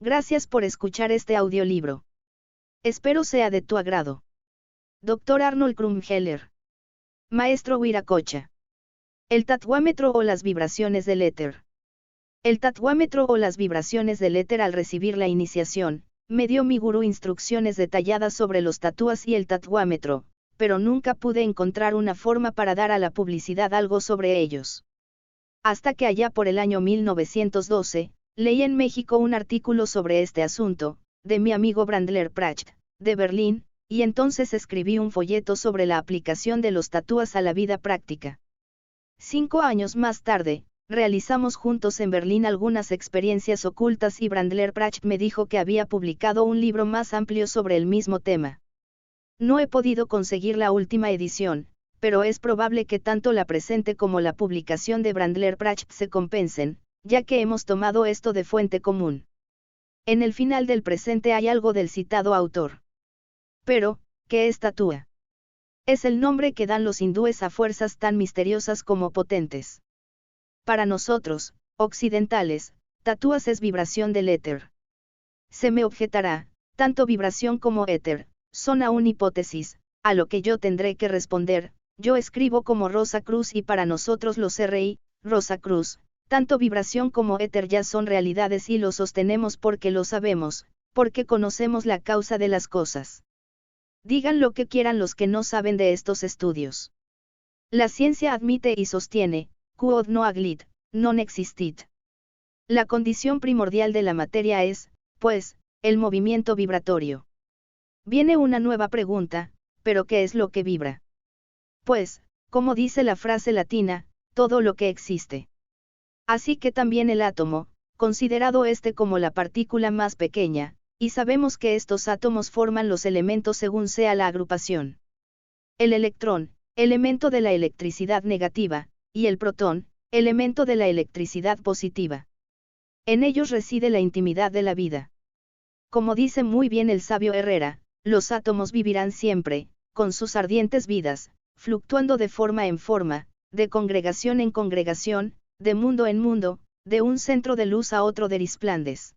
Gracias por escuchar este audiolibro. Espero sea de tu agrado. Dr. Arnold Krumheller. Maestro Wiracocha. El tatuámetro o las vibraciones del éter. El tatuámetro o las vibraciones del éter. Al recibir la iniciación, me dio mi gurú instrucciones detalladas sobre los tatúas y el tatuámetro, pero nunca pude encontrar una forma para dar a la publicidad algo sobre ellos. Hasta que allá por el año 1912, leí en México un artículo sobre este asunto, de mi amigo Brandler Pracht, de Berlín, y entonces escribí un folleto sobre la aplicación de los tatúas a la vida práctica. 5 años más tarde, realizamos juntos en Berlín algunas experiencias ocultas y Brandler Pracht me dijo que había publicado un libro más amplio sobre el mismo tema. No he podido conseguir la última edición, pero es probable que tanto la presente como la publicación de Brandler Pracht se compensen, ya que hemos tomado esto de fuente común. En el final del presente hay algo del citado autor. Pero, ¿qué es tatúa? Es el nombre que dan los hindúes a fuerzas tan misteriosas como potentes. Para nosotros, occidentales, tatúas es vibración del éter. Se me objetará, tanto vibración como éter, son aún hipótesis, a lo que yo tendré que responder, yo escribo como Rosa Cruz y para nosotros los RI, Rosa Cruz, tanto vibración como éter ya son realidades y lo sostenemos porque lo sabemos, porque conocemos la causa de las cosas. Digan lo que quieran los que no saben de estos estudios. La ciencia admite y sostiene, quod no aglit, non existit. La condición primordial de la materia es, pues, el movimiento vibratorio. Viene una nueva pregunta, ¿pero qué es lo que vibra? Pues, como dice la frase latina, todo lo que existe. Así que también el átomo, considerado este como la partícula más pequeña, y sabemos que estos átomos forman los elementos según sea la agrupación. El electrón, elemento de la electricidad negativa, y el protón, elemento de la electricidad positiva. En ellos reside la intimidad de la vida. Como dice muy bien el sabio Herrera, los átomos vivirán siempre, con sus ardientes vidas, fluctuando de forma en forma, de congregación en congregación, de mundo en mundo, de un centro de luz a otro de resplandes.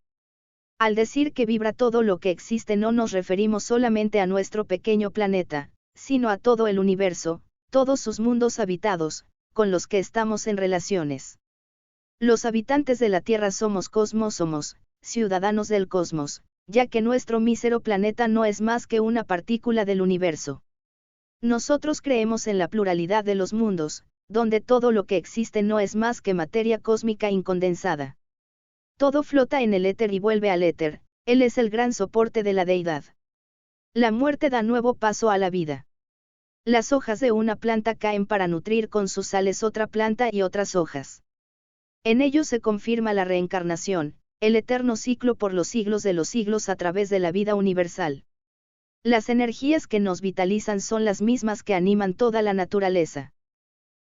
Al decir que vibra todo lo que existe no nos referimos solamente a nuestro pequeño planeta, sino a todo el universo, todos sus mundos habitados, con los que estamos en relaciones. Los habitantes de la Tierra somos ciudadanos del cosmos, ya que nuestro mísero planeta no es más que una partícula del universo. Nosotros creemos en la pluralidad de los mundos, donde todo lo que existe no es más que materia cósmica incondensada. Todo flota en el éter y vuelve al éter, él es el gran soporte de la deidad. La muerte da nuevo paso a la vida. Las hojas de una planta caen para nutrir con sus sales otra planta y otras hojas. En ello se confirma la reencarnación, el eterno ciclo por los siglos de los siglos a través de la vida universal. Las energías que nos vitalizan son las mismas que animan toda la naturaleza.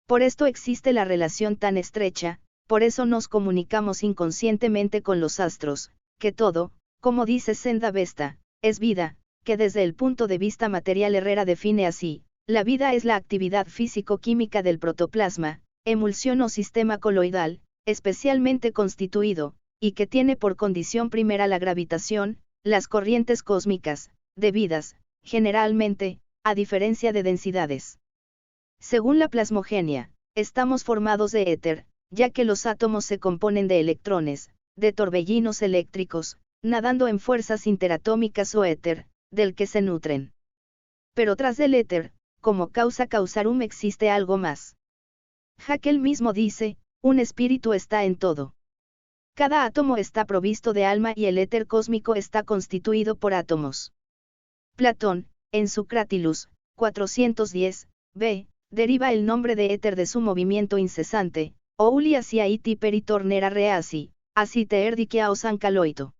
Por esto existe la relación tan estrecha, por eso nos comunicamos inconscientemente con los astros, que todo, como dice Senda Vesta, es vida, que desde el punto de vista material Herrera define así, la vida es la actividad físico-química del protoplasma, emulsión o sistema coloidal, especialmente constituido, y que tiene por condición primera la gravitación, las corrientes cósmicas, debidas, generalmente, a diferencia de densidades. Según la plasmogenia, estamos formados de éter, ya que los átomos se componen de electrones, de torbellinos eléctricos, nadando en fuerzas interatómicas o éter, del que se nutren. Pero tras del éter, como causa causarum existe algo más. Haeckel mismo dice, un espíritu está en todo. Cada átomo está provisto de alma y el éter cósmico está constituido por átomos. Platón, en su Cratylus, 410, b, deriva el nombre de éter de su movimiento incesante, ouli hacia iti peritornera reasi, así teerdikia sancaloito.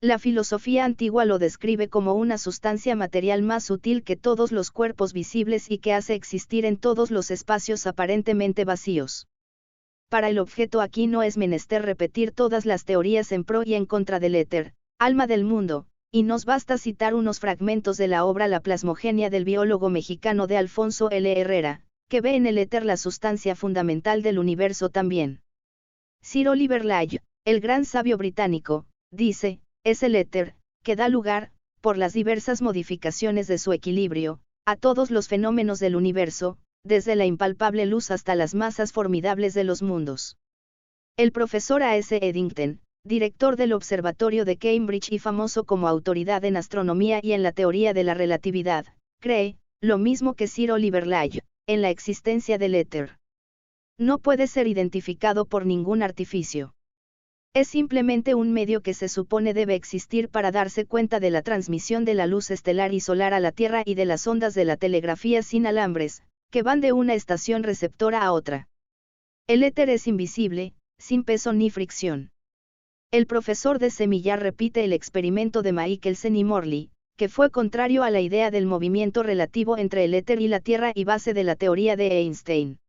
La filosofía antigua lo describe como una sustancia material más sutil que todos los cuerpos visibles y que hace existir en todos los espacios aparentemente vacíos. Para el objeto aquí no es menester repetir todas las teorías en pro y en contra del éter, alma del mundo, y nos basta citar unos fragmentos de la obra La plasmogenia del biólogo mexicano de Alfonso L. Herrera, que ve en el éter la sustancia fundamental del universo también. Sir Oliver Lodge, el gran sabio británico, dice, es el éter, que da lugar, por las diversas modificaciones de su equilibrio, a todos los fenómenos del universo, desde la impalpable luz hasta las masas formidables de los mundos. El profesor A.S. Eddington, director del Observatorio de Cambridge y famoso como autoridad en astronomía y en la teoría de la relatividad, cree, lo mismo que Sir Oliver Lodge, en la existencia del éter. No puede ser identificado por ningún artificio. Es simplemente un medio que se supone debe existir para darse cuenta de la transmisión de la luz estelar y solar a la Tierra y de las ondas de la telegrafía sin alambres, que van de una estación receptora a otra. El éter es invisible, sin peso ni fricción. El profesor de Semillar repite el experimento de Michelson y Morley, que fue contrario a la idea del movimiento relativo entre el éter y la Tierra y base de la teoría de Einstein.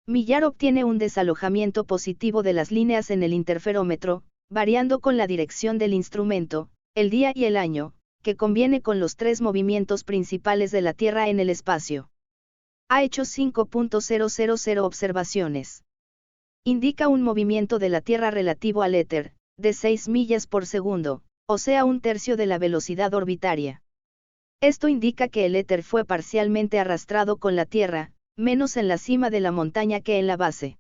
Millar obtiene un desalojamiento positivo de las líneas en el interferómetro, variando con la dirección del instrumento, el día y el año, que conviene con los tres movimientos principales de la Tierra en el espacio. Ha hecho 5.000 observaciones. Indica un movimiento de la Tierra relativo al éter, de 6 millas por segundo, o sea un tercio de la velocidad orbitaria. Esto indica que el éter fue parcialmente arrastrado con la Tierra, menos en la cima de la montaña que en la base.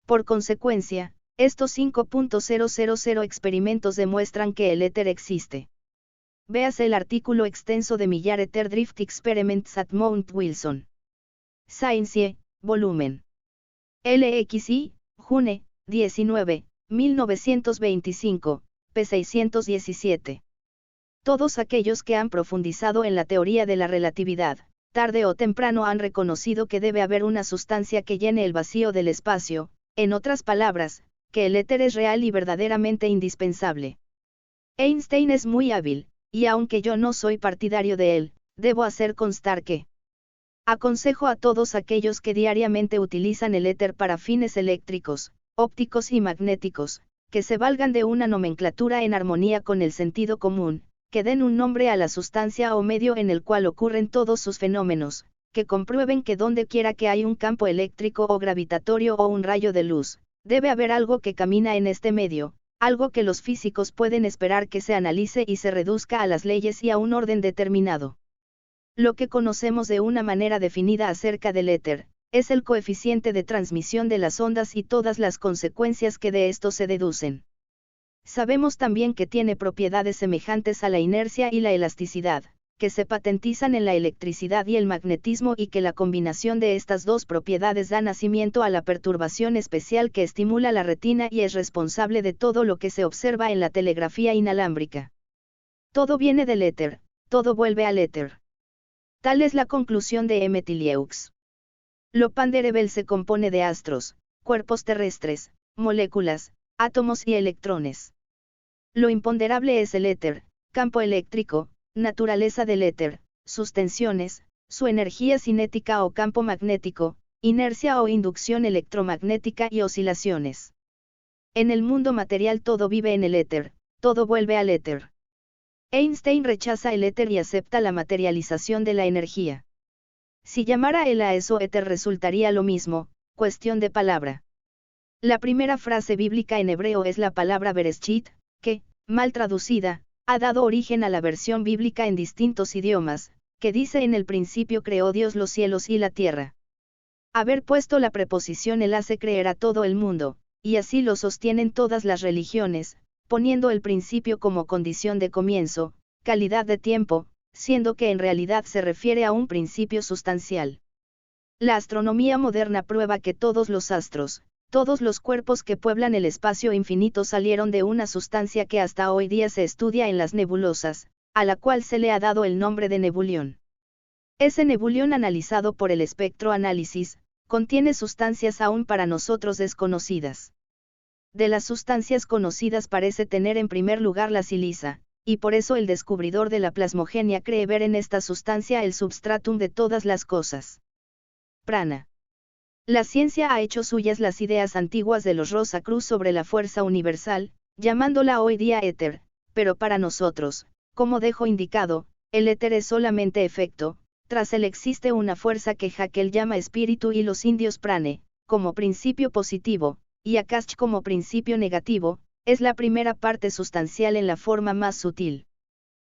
Por consecuencia, estos 5.000 experimentos demuestran que el éter existe. Véase el artículo extenso de Millar Ether Drift Experiments at Mount Wilson. Science, volumen. LXI, June, 19, 1925, p. 617. Todos aquellos que han profundizado en la teoría de la relatividad, tarde o temprano han reconocido que debe haber una sustancia que llene el vacío del espacio, en otras palabras, que el éter es real y verdaderamente indispensable. Einstein es muy hábil, y aunque yo no soy partidario de él, debo hacer constar que aconsejo a todos aquellos que diariamente utilizan el éter para fines eléctricos, ópticos y magnéticos, que se valgan de una nomenclatura en armonía con el sentido común, que den un nombre a la sustancia o medio en el cual ocurren todos sus fenómenos, que comprueben que donde quiera que hay un campo eléctrico o gravitatorio o un rayo de luz, debe haber algo que camina en este medio, algo que los físicos pueden esperar que se analice y se reduzca a las leyes y a un orden determinado. Lo que conocemos de una manera definida acerca del éter, es el coeficiente de transmisión de las ondas y todas las consecuencias que de esto se deducen. Sabemos también que tiene propiedades semejantes a la inercia y la elasticidad, que se patentizan en la electricidad y el magnetismo y que la combinación de estas dos propiedades da nacimiento a la perturbación especial que estimula la retina y es responsable de todo lo que se observa en la telegrafía inalámbrica. Todo viene del éter, todo vuelve al éter. Tal es la conclusión de M. Tilieux. Lo Panderebel se compone de astros, cuerpos terrestres, moléculas, átomos y electrones. Lo imponderable es el éter, campo eléctrico, naturaleza del éter, sus tensiones, su energía cinética o campo magnético, inercia o inducción electromagnética y oscilaciones. En el mundo material todo vive en el éter, todo vuelve al éter. Einstein rechaza el éter y acepta la materialización de la energía. Si llamara él a eso éter resultaría lo mismo, cuestión de palabra. La primera frase bíblica en hebreo es la palabra bereshit, que, mal traducida, ha dado origen a la versión bíblica en distintos idiomas, que dice en el principio creó Dios los cielos y la tierra. Haber puesto la preposición el hace creer a todo el mundo, y así lo sostienen todas las religiones, poniendo el principio como condición de comienzo, calidad de tiempo, siendo que en realidad se refiere a un principio sustancial. La astronomía moderna prueba que todos los astros, todos los cuerpos que pueblan el espacio infinito salieron de una sustancia que hasta hoy día se estudia en las nebulosas, a la cual se le ha dado el nombre de nebulión. Ese nebulión analizado por el espectroanálisis, contiene sustancias aún para nosotros desconocidas. De las sustancias conocidas parece tener en primer lugar la siliza, y por eso el descubridor de la plasmogenia cree ver en esta sustancia el substratum de todas las cosas. Prana. La ciencia ha hecho suyas las ideas antiguas de los Rosacruz sobre la fuerza universal, llamándola hoy día éter, pero para nosotros, como dejo indicado, el éter es solamente efecto, tras él existe una fuerza que Haeckel llama espíritu y los indios prane, como principio positivo, y Akash como principio negativo, es la primera parte sustancial en la forma más sutil.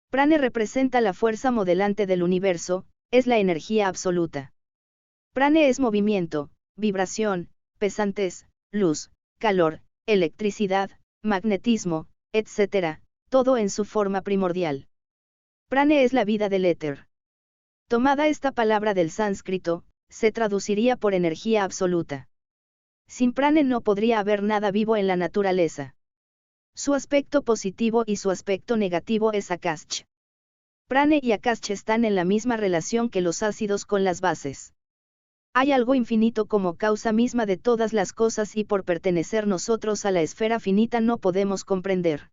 Prane representa la fuerza modelante del universo, es la energía absoluta. Prane es movimiento, vibración, pesantez, luz, calor, electricidad, magnetismo, etc., todo en su forma primordial. Prane es la vida del éter. Tomada esta palabra del sánscrito, se traduciría por energía absoluta. Sin prane no podría haber nada vivo en la naturaleza. Su aspecto positivo y su aspecto negativo es Akasha. Prane y Akasha están en la misma relación que los ácidos con las bases. Hay algo infinito como causa misma de todas las cosas y por pertenecer nosotros a la esfera finita no podemos comprender.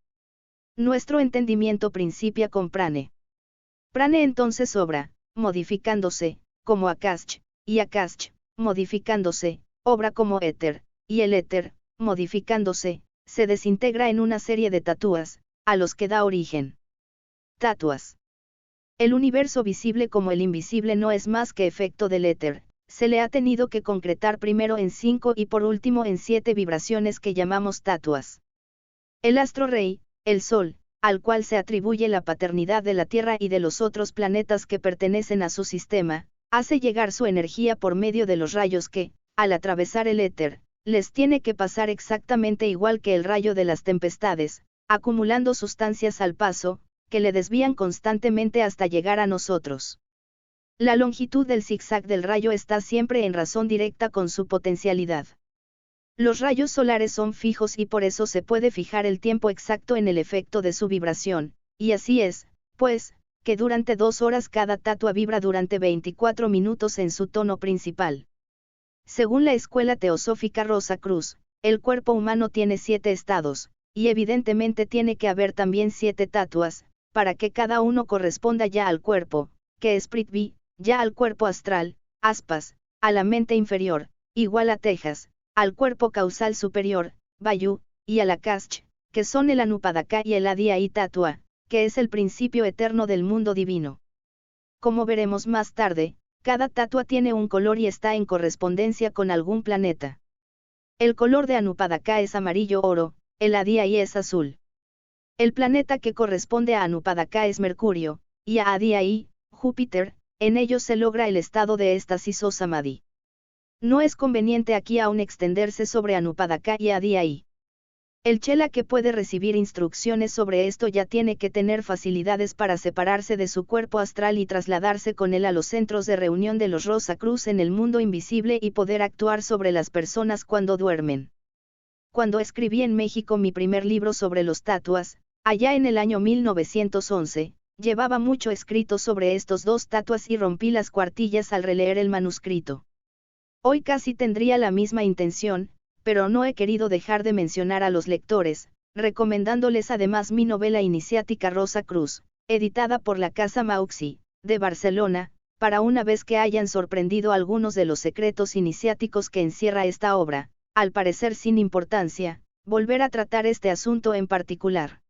Nuestro entendimiento principia con prane. Prane entonces obra, modificándose, como Akasha, y Akasha, modificándose, obra como éter, y el éter, modificándose, se desintegra en una serie de tatuas, a los que da origen. Tatuas. El universo visible como el invisible no es más que efecto del éter, se le ha tenido que concretar primero en 5 y por último en 7 vibraciones que llamamos tatuas. El astro rey, el Sol, al cual se atribuye la paternidad de la Tierra y de los otros planetas que pertenecen a su sistema, hace llegar su energía por medio de los rayos que, al atravesar el éter, les tiene que pasar exactamente igual que el rayo de las tempestades, acumulando sustancias al paso, que le desvían constantemente hasta llegar a nosotros. La longitud del zigzag del rayo está siempre en razón directa con su potencialidad. Los rayos solares son fijos y por eso se puede fijar el tiempo exacto en el efecto de su vibración, y así es, pues, que durante 2 horas cada tatua vibra durante 24 minutos en su tono principal. Según la escuela teosófica Rosa Cruz, el cuerpo humano tiene 7 estados, y evidentemente tiene que haber también 7 tatuas, para que cada uno corresponda ya al cuerpo, que es Prithvi, ya al cuerpo astral, Aspas, a la mente inferior, igual a Tejas, al cuerpo causal superior, Vayu, y a la Akasha, que son el Anupadaka y el Adhyaya Tatua, que es el principio eterno del mundo divino. Como veremos más tarde, cada tatua tiene un color y está en correspondencia con algún planeta. El color de Anupadaka es amarillo oro, el Adhyaya es azul. El planeta que corresponde a Anupadaka es Mercurio, y a Adhyaya, Júpiter, en ellos se logra el estado de éxtasis o samadhi. No es conveniente aquí aún extenderse sobre Anupadaka y Adhyaya. El chela que puede recibir instrucciones sobre esto ya tiene que tener facilidades para separarse de su cuerpo astral y trasladarse con él a los centros de reunión de los Rosa Cruz en el mundo invisible y poder actuar sobre las personas cuando duermen. Cuando escribí en México mi primer libro sobre los tatuas, allá en el año 1911, llevaba mucho escrito sobre estos 2 tatuas y rompí las cuartillas al releer el manuscrito. Hoy casi tendría la misma intención, pero no he querido dejar de mencionar a los lectores, recomendándoles además mi novela iniciática Rosa Cruz, editada por la Casa Mauxi, de Barcelona, para una vez que hayan sorprendido algunos de los secretos iniciáticos que encierra esta obra, al parecer sin importancia, volver a tratar este asunto en particular.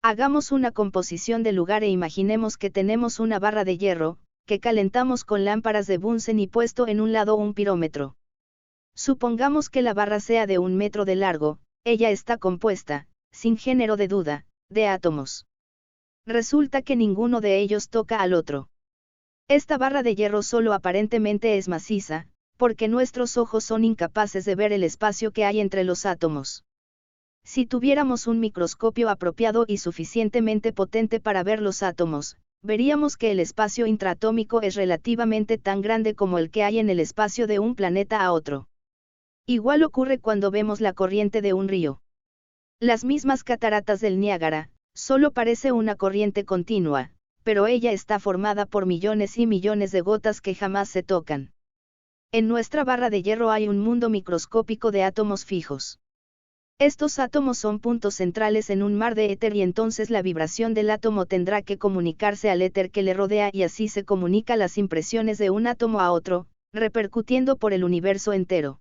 Hagamos una composición de lugar e imaginemos que tenemos una barra de hierro, que calentamos con lámparas de Bunsen y puesto en un lado un pirómetro. Supongamos que la barra sea de 1 metro de largo, ella está compuesta, sin género de duda, de átomos. Resulta que ninguno de ellos toca al otro. Esta barra de hierro solo aparentemente es maciza, porque nuestros ojos son incapaces de ver el espacio que hay entre los átomos. Si tuviéramos un microscopio apropiado y suficientemente potente para ver los átomos, veríamos que el espacio intraatómico es relativamente tan grande como el que hay en el espacio de un planeta a otro. Igual ocurre cuando vemos la corriente de un río. Las mismas cataratas del Niágara, solo parece una corriente continua, pero ella está formada por millones y millones de gotas que jamás se tocan. En nuestra barra de hierro hay un mundo microscópico de átomos fijos. Estos átomos son puntos centrales en un mar de éter y entonces la vibración del átomo tendrá que comunicarse al éter que le rodea y así se comunica las impresiones de un átomo a otro, repercutiendo por el universo entero.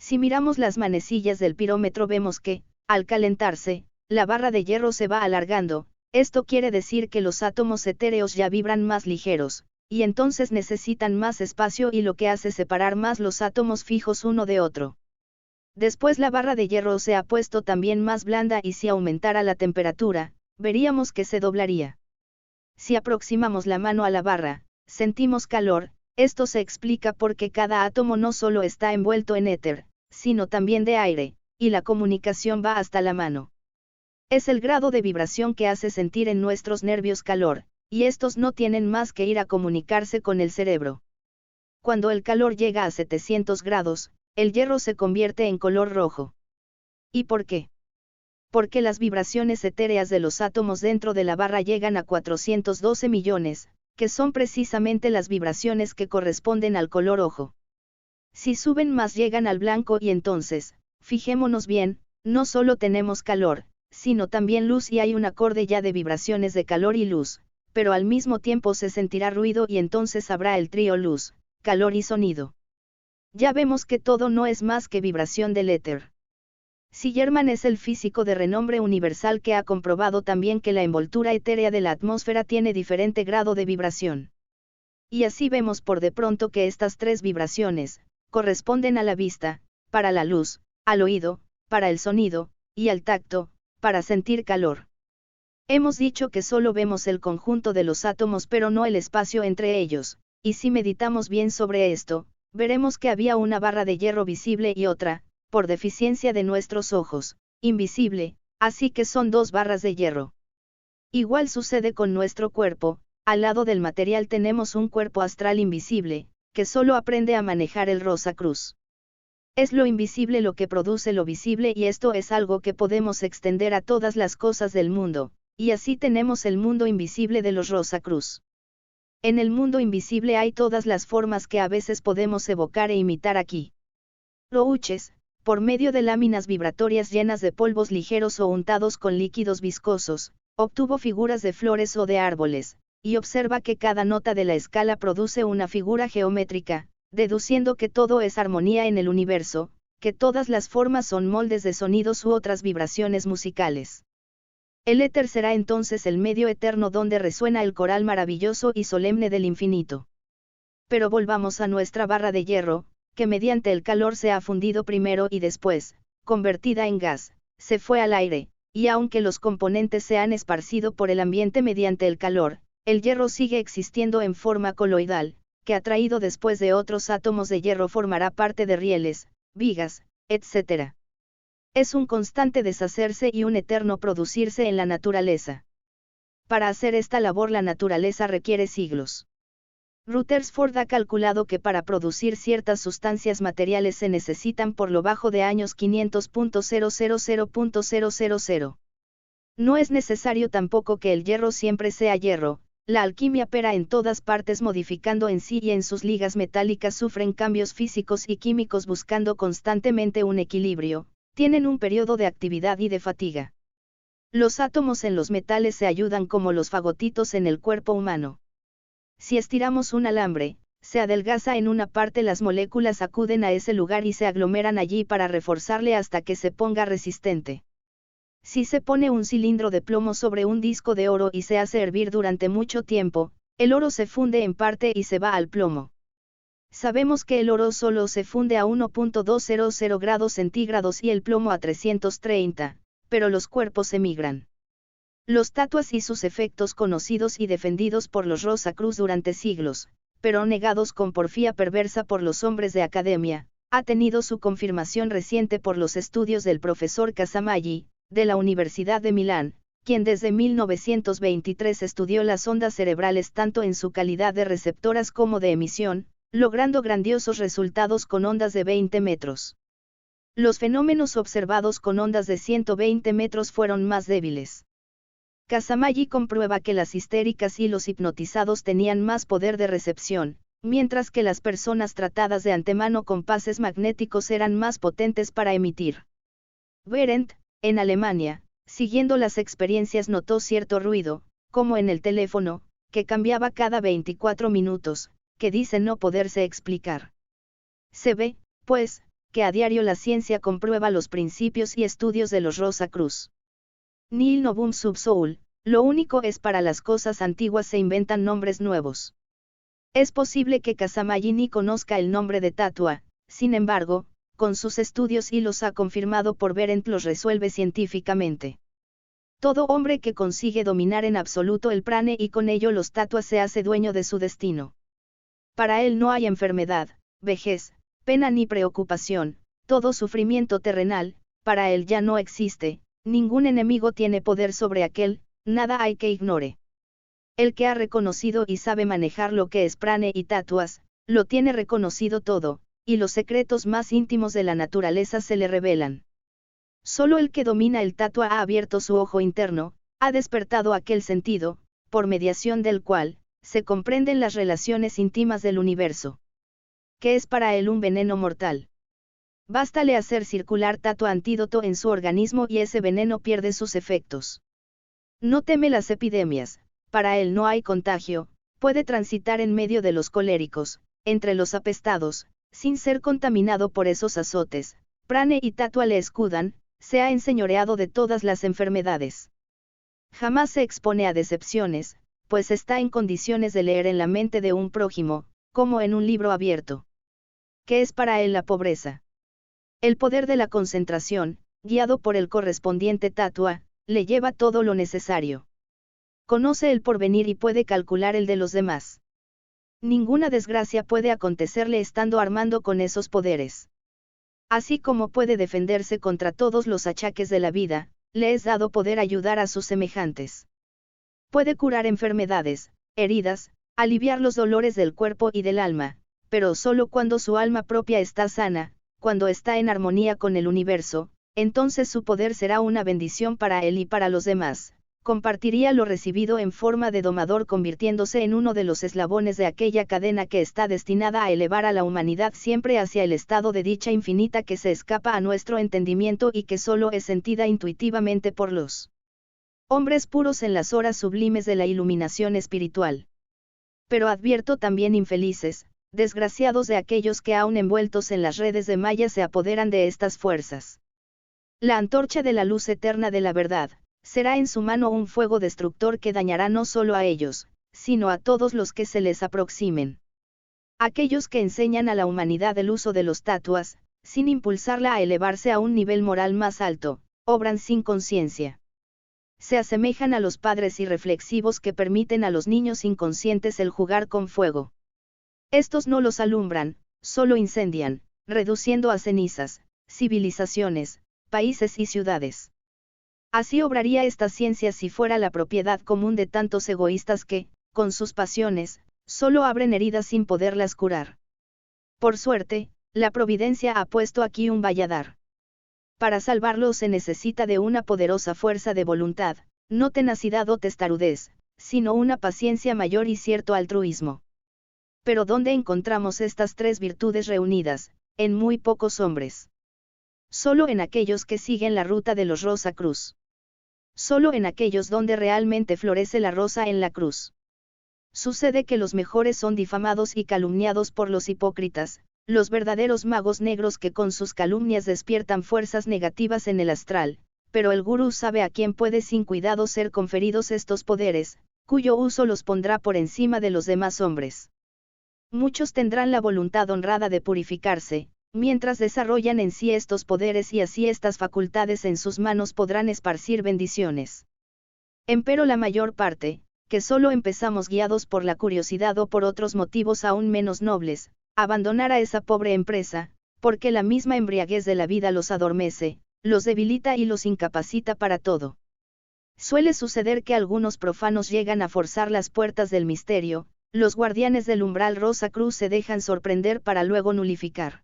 Si miramos las manecillas del pirómetro vemos que, al calentarse, la barra de hierro se va alargando, esto quiere decir que los átomos etéreos ya vibran más ligeros, y entonces necesitan más espacio y lo que hace separar más los átomos fijos uno de otro. Después la barra de hierro se ha puesto también más blanda y si aumentara la temperatura, veríamos que se doblaría. Si aproximamos la mano a la barra, sentimos calor. Esto se explica porque cada átomo no solo está envuelto en éter, sino también de aire, y la comunicación va hasta la mano. Es el grado de vibración que hace sentir en nuestros nervios calor, y estos no tienen más que ir a comunicarse con el cerebro. Cuando el calor llega a 700 grados, el hierro se convierte en color rojo. ¿Y por qué? Porque las vibraciones etéreas de los átomos dentro de la barra llegan a 412 millones, que son precisamente las vibraciones que corresponden al color rojo. Si suben más llegan al blanco y entonces, fijémonos bien, no solo tenemos calor, sino también luz y hay un acorde ya de vibraciones de calor y luz, pero al mismo tiempo se sentirá ruido y entonces habrá el trío luz, calor y sonido. Ya vemos que todo no es más que vibración del éter. Zillerman es el físico de renombre universal que ha comprobado también que la envoltura etérea de la atmósfera tiene diferente grado de vibración. Y así vemos por de pronto que estas tres vibraciones, corresponden a la vista, para la luz, al oído, para el sonido, y al tacto, para sentir calor. Hemos dicho que solo vemos el conjunto de los átomos pero no el espacio entre ellos, y si meditamos bien sobre esto, veremos que había una barra de hierro visible y otra, por deficiencia de nuestros ojos, invisible, así que son dos barras de hierro. Igual sucede con nuestro cuerpo, al lado del material tenemos un cuerpo astral invisible, que solo aprende a manejar el Rosacruz. Es lo invisible lo que produce lo visible y esto es algo que podemos extender a todas las cosas del mundo, y así tenemos el mundo invisible de los Rosacruz. En el mundo invisible hay todas las formas que a veces podemos evocar e imitar aquí. Rouches, por medio de láminas vibratorias llenas de polvos ligeros o untados con líquidos viscosos, obtuvo figuras de flores o de árboles, y observa que cada nota de la escala produce una figura geométrica, deduciendo que todo es armonía en el universo, que todas las formas son moldes de sonidos u otras vibraciones musicales. El éter será entonces el medio eterno donde resuena el coral maravilloso y solemne del infinito. Pero volvamos a nuestra barra de hierro, que mediante el calor se ha fundido primero y después, convertida en gas, se fue al aire, y aunque los componentes se han esparcido por el ambiente mediante el calor, el hierro sigue existiendo en forma coloidal, que atraído después de otros átomos de hierro formará parte de rieles, vigas, etc. Es un constante deshacerse y un eterno producirse en la naturaleza. Para hacer esta labor la naturaleza requiere siglos. Rutherford ha calculado que para producir ciertas sustancias materiales se necesitan por lo bajo de años 500.000.000. No es necesario tampoco que el hierro siempre sea hierro, la alquimia opera en todas partes modificando en sí y en sus ligas metálicas sufren cambios físicos y químicos buscando constantemente un equilibrio, tienen un periodo de actividad y de fatiga. Los átomos en los metales se ayudan como los fagotitos en el cuerpo humano. Si estiramos un alambre, se adelgaza en una parte, las moléculas acuden a ese lugar y se aglomeran allí para reforzarle hasta que se ponga resistente. Si se pone un cilindro de plomo sobre un disco de oro y se hace hervir durante mucho tiempo, el oro se funde en parte y se va al plomo. Sabemos que el oro solo se funde a 1.200 grados centígrados y el plomo a 330, pero los cuerpos emigran. Los tatuas y sus efectos conocidos y defendidos por los Rosacruz durante siglos, pero negados con porfía perversa por los hombres de academia, ha tenido su confirmación reciente por los estudios del profesor Casamaggi, de la Universidad de Milán, quien desde 1923 estudió las ondas cerebrales tanto en su calidad de receptoras como de emisión, logrando grandiosos resultados con ondas de 20 metros. Los fenómenos observados con ondas de 120 metros fueron más débiles. Casamaggi comprueba que las histéricas y los hipnotizados tenían más poder de recepción, mientras que las personas tratadas de antemano con pases magnéticos eran más potentes para emitir. Berendt, en Alemania, siguiendo las experiencias notó cierto ruido, como en el teléfono, que cambiaba cada 24 minutos, que dice no poderse explicar. Se ve, pues, que a diario la ciencia comprueba los principios y estudios de los Rosacruz. Nil novum sub soul, lo único es para las cosas antiguas se inventan nombres nuevos. Es posible que Casamaggi ni conozca el nombre de tatua, sin embargo, con sus estudios y los ha confirmado por Berendt los resuelve científicamente. Todo hombre que consigue dominar en absoluto el prane y con ello los tatuas se hace dueño de su destino. Para él no hay enfermedad, vejez, pena ni preocupación, todo sufrimiento terrenal, para él ya no existe, ningún enemigo tiene poder sobre aquel, nada hay que ignore. El que ha reconocido y sabe manejar lo que es prane y tatuas, lo tiene reconocido todo, y los secretos más íntimos de la naturaleza se le revelan. Solo el que domina el tatua ha abierto su ojo interno, ha despertado aquel sentido, por mediación del cual, se comprenden las relaciones íntimas del universo. ¿Qué es para él un veneno mortal? Bástale hacer circular tatua antídoto en su organismo y ese veneno pierde sus efectos. No teme las epidemias, para él no hay contagio, puede transitar en medio de los coléricos, entre los apestados, sin ser contaminado por esos azotes, prane y tatua le escudan, se ha enseñoreado de todas las enfermedades. Jamás se expone a decepciones, pues está en condiciones de leer en la mente de un prójimo, como en un libro abierto. ¿Qué es para él la pobreza? El poder de la concentración, guiado por el correspondiente tatua, le lleva todo lo necesario. Conoce el porvenir y puede calcular el de los demás. Ninguna desgracia puede acontecerle estando armando con esos poderes. Así como puede defenderse contra todos los achaques de la vida, le es dado poder ayudar a sus semejantes. Puede curar enfermedades, heridas, aliviar los dolores del cuerpo y del alma, pero solo cuando su alma propia está sana, cuando está en armonía con el universo, entonces su poder será una bendición para él y para los demás. Compartiría lo recibido en forma de domador convirtiéndose en uno de los eslabones de aquella cadena que está destinada a elevar a la humanidad siempre hacia el estado de dicha infinita que se escapa a nuestro entendimiento y que solo es sentida intuitivamente por los hombres puros en las horas sublimes de la iluminación espiritual. Pero advierto también infelices, desgraciados de aquellos que aún envueltos en las redes de malla se apoderan de estas fuerzas. La antorcha de la luz eterna de la verdad, será en su mano un fuego destructor que dañará no solo a ellos, sino a todos los que se les aproximen. Aquellos que enseñan a la humanidad el uso de los tatuas, sin impulsarla a elevarse a un nivel moral más alto, obran sin conciencia. Se asemejan a los padres irreflexivos que permiten a los niños inconscientes el jugar con fuego. Estos no los alumbran, solo incendian, reduciendo a cenizas, civilizaciones, países y ciudades. Así obraría esta ciencia si fuera la propiedad común de tantos egoístas que, con sus pasiones, solo abren heridas sin poderlas curar. Por suerte, la providencia ha puesto aquí un valladar. Para salvarlo se necesita de una poderosa fuerza de voluntad, no tenacidad o testarudez, sino una paciencia mayor y cierto altruismo. Pero ¿dónde encontramos estas tres virtudes reunidas? En muy pocos hombres. Solo en aquellos que siguen la ruta de los Rosa Cruz. Solo en aquellos donde realmente florece la rosa en la cruz. Sucede que los mejores son difamados y calumniados por los hipócritas, los verdaderos magos negros que con sus calumnias despiertan fuerzas negativas en el astral, pero el gurú sabe a quién puede sin cuidado ser conferidos estos poderes, cuyo uso los pondrá por encima de los demás hombres. Muchos tendrán la voluntad honrada de purificarse, mientras desarrollan en sí estos poderes y así estas facultades en sus manos podrán esparcir bendiciones. Empero la mayor parte, que solo empezamos guiados por la curiosidad o por otros motivos aún menos nobles, abandonar a esa pobre empresa, porque la misma embriaguez de la vida los adormece, los debilita y los incapacita para todo. Suele suceder que algunos profanos llegan a forzar las puertas del misterio, los guardianes del umbral Rosa Cruz se dejan sorprender para luego nulificar.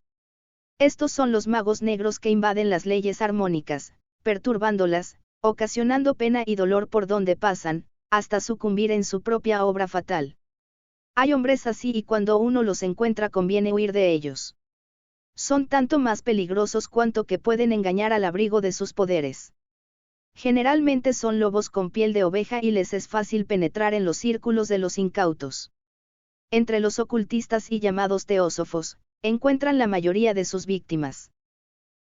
Estos son los magos negros que invaden las leyes armónicas, perturbándolas, ocasionando pena y dolor por donde pasan, hasta sucumbir en su propia obra fatal. Hay hombres así y cuando uno los encuentra conviene huir de ellos. Son tanto más peligrosos cuanto que pueden engañar al abrigo de sus poderes. Generalmente son lobos con piel de oveja y les es fácil penetrar en los círculos de los incautos. Entre los ocultistas y llamados teósofos, encuentran la mayoría de sus víctimas.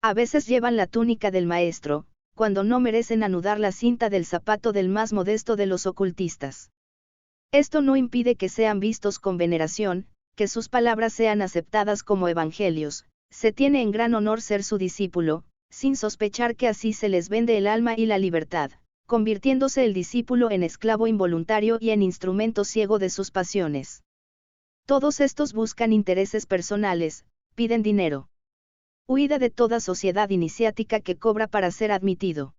A veces llevan la túnica del maestro, cuando no merecen anudar la cinta del zapato del más modesto de los ocultistas. Esto no impide que sean vistos con veneración, que sus palabras sean aceptadas como evangelios, se tiene en gran honor ser su discípulo, sin sospechar que así se les vende el alma y la libertad, convirtiéndose el discípulo en esclavo involuntario y en instrumento ciego de sus pasiones. Todos estos buscan intereses personales, piden dinero. Huida de toda sociedad iniciática que cobra para ser admitido.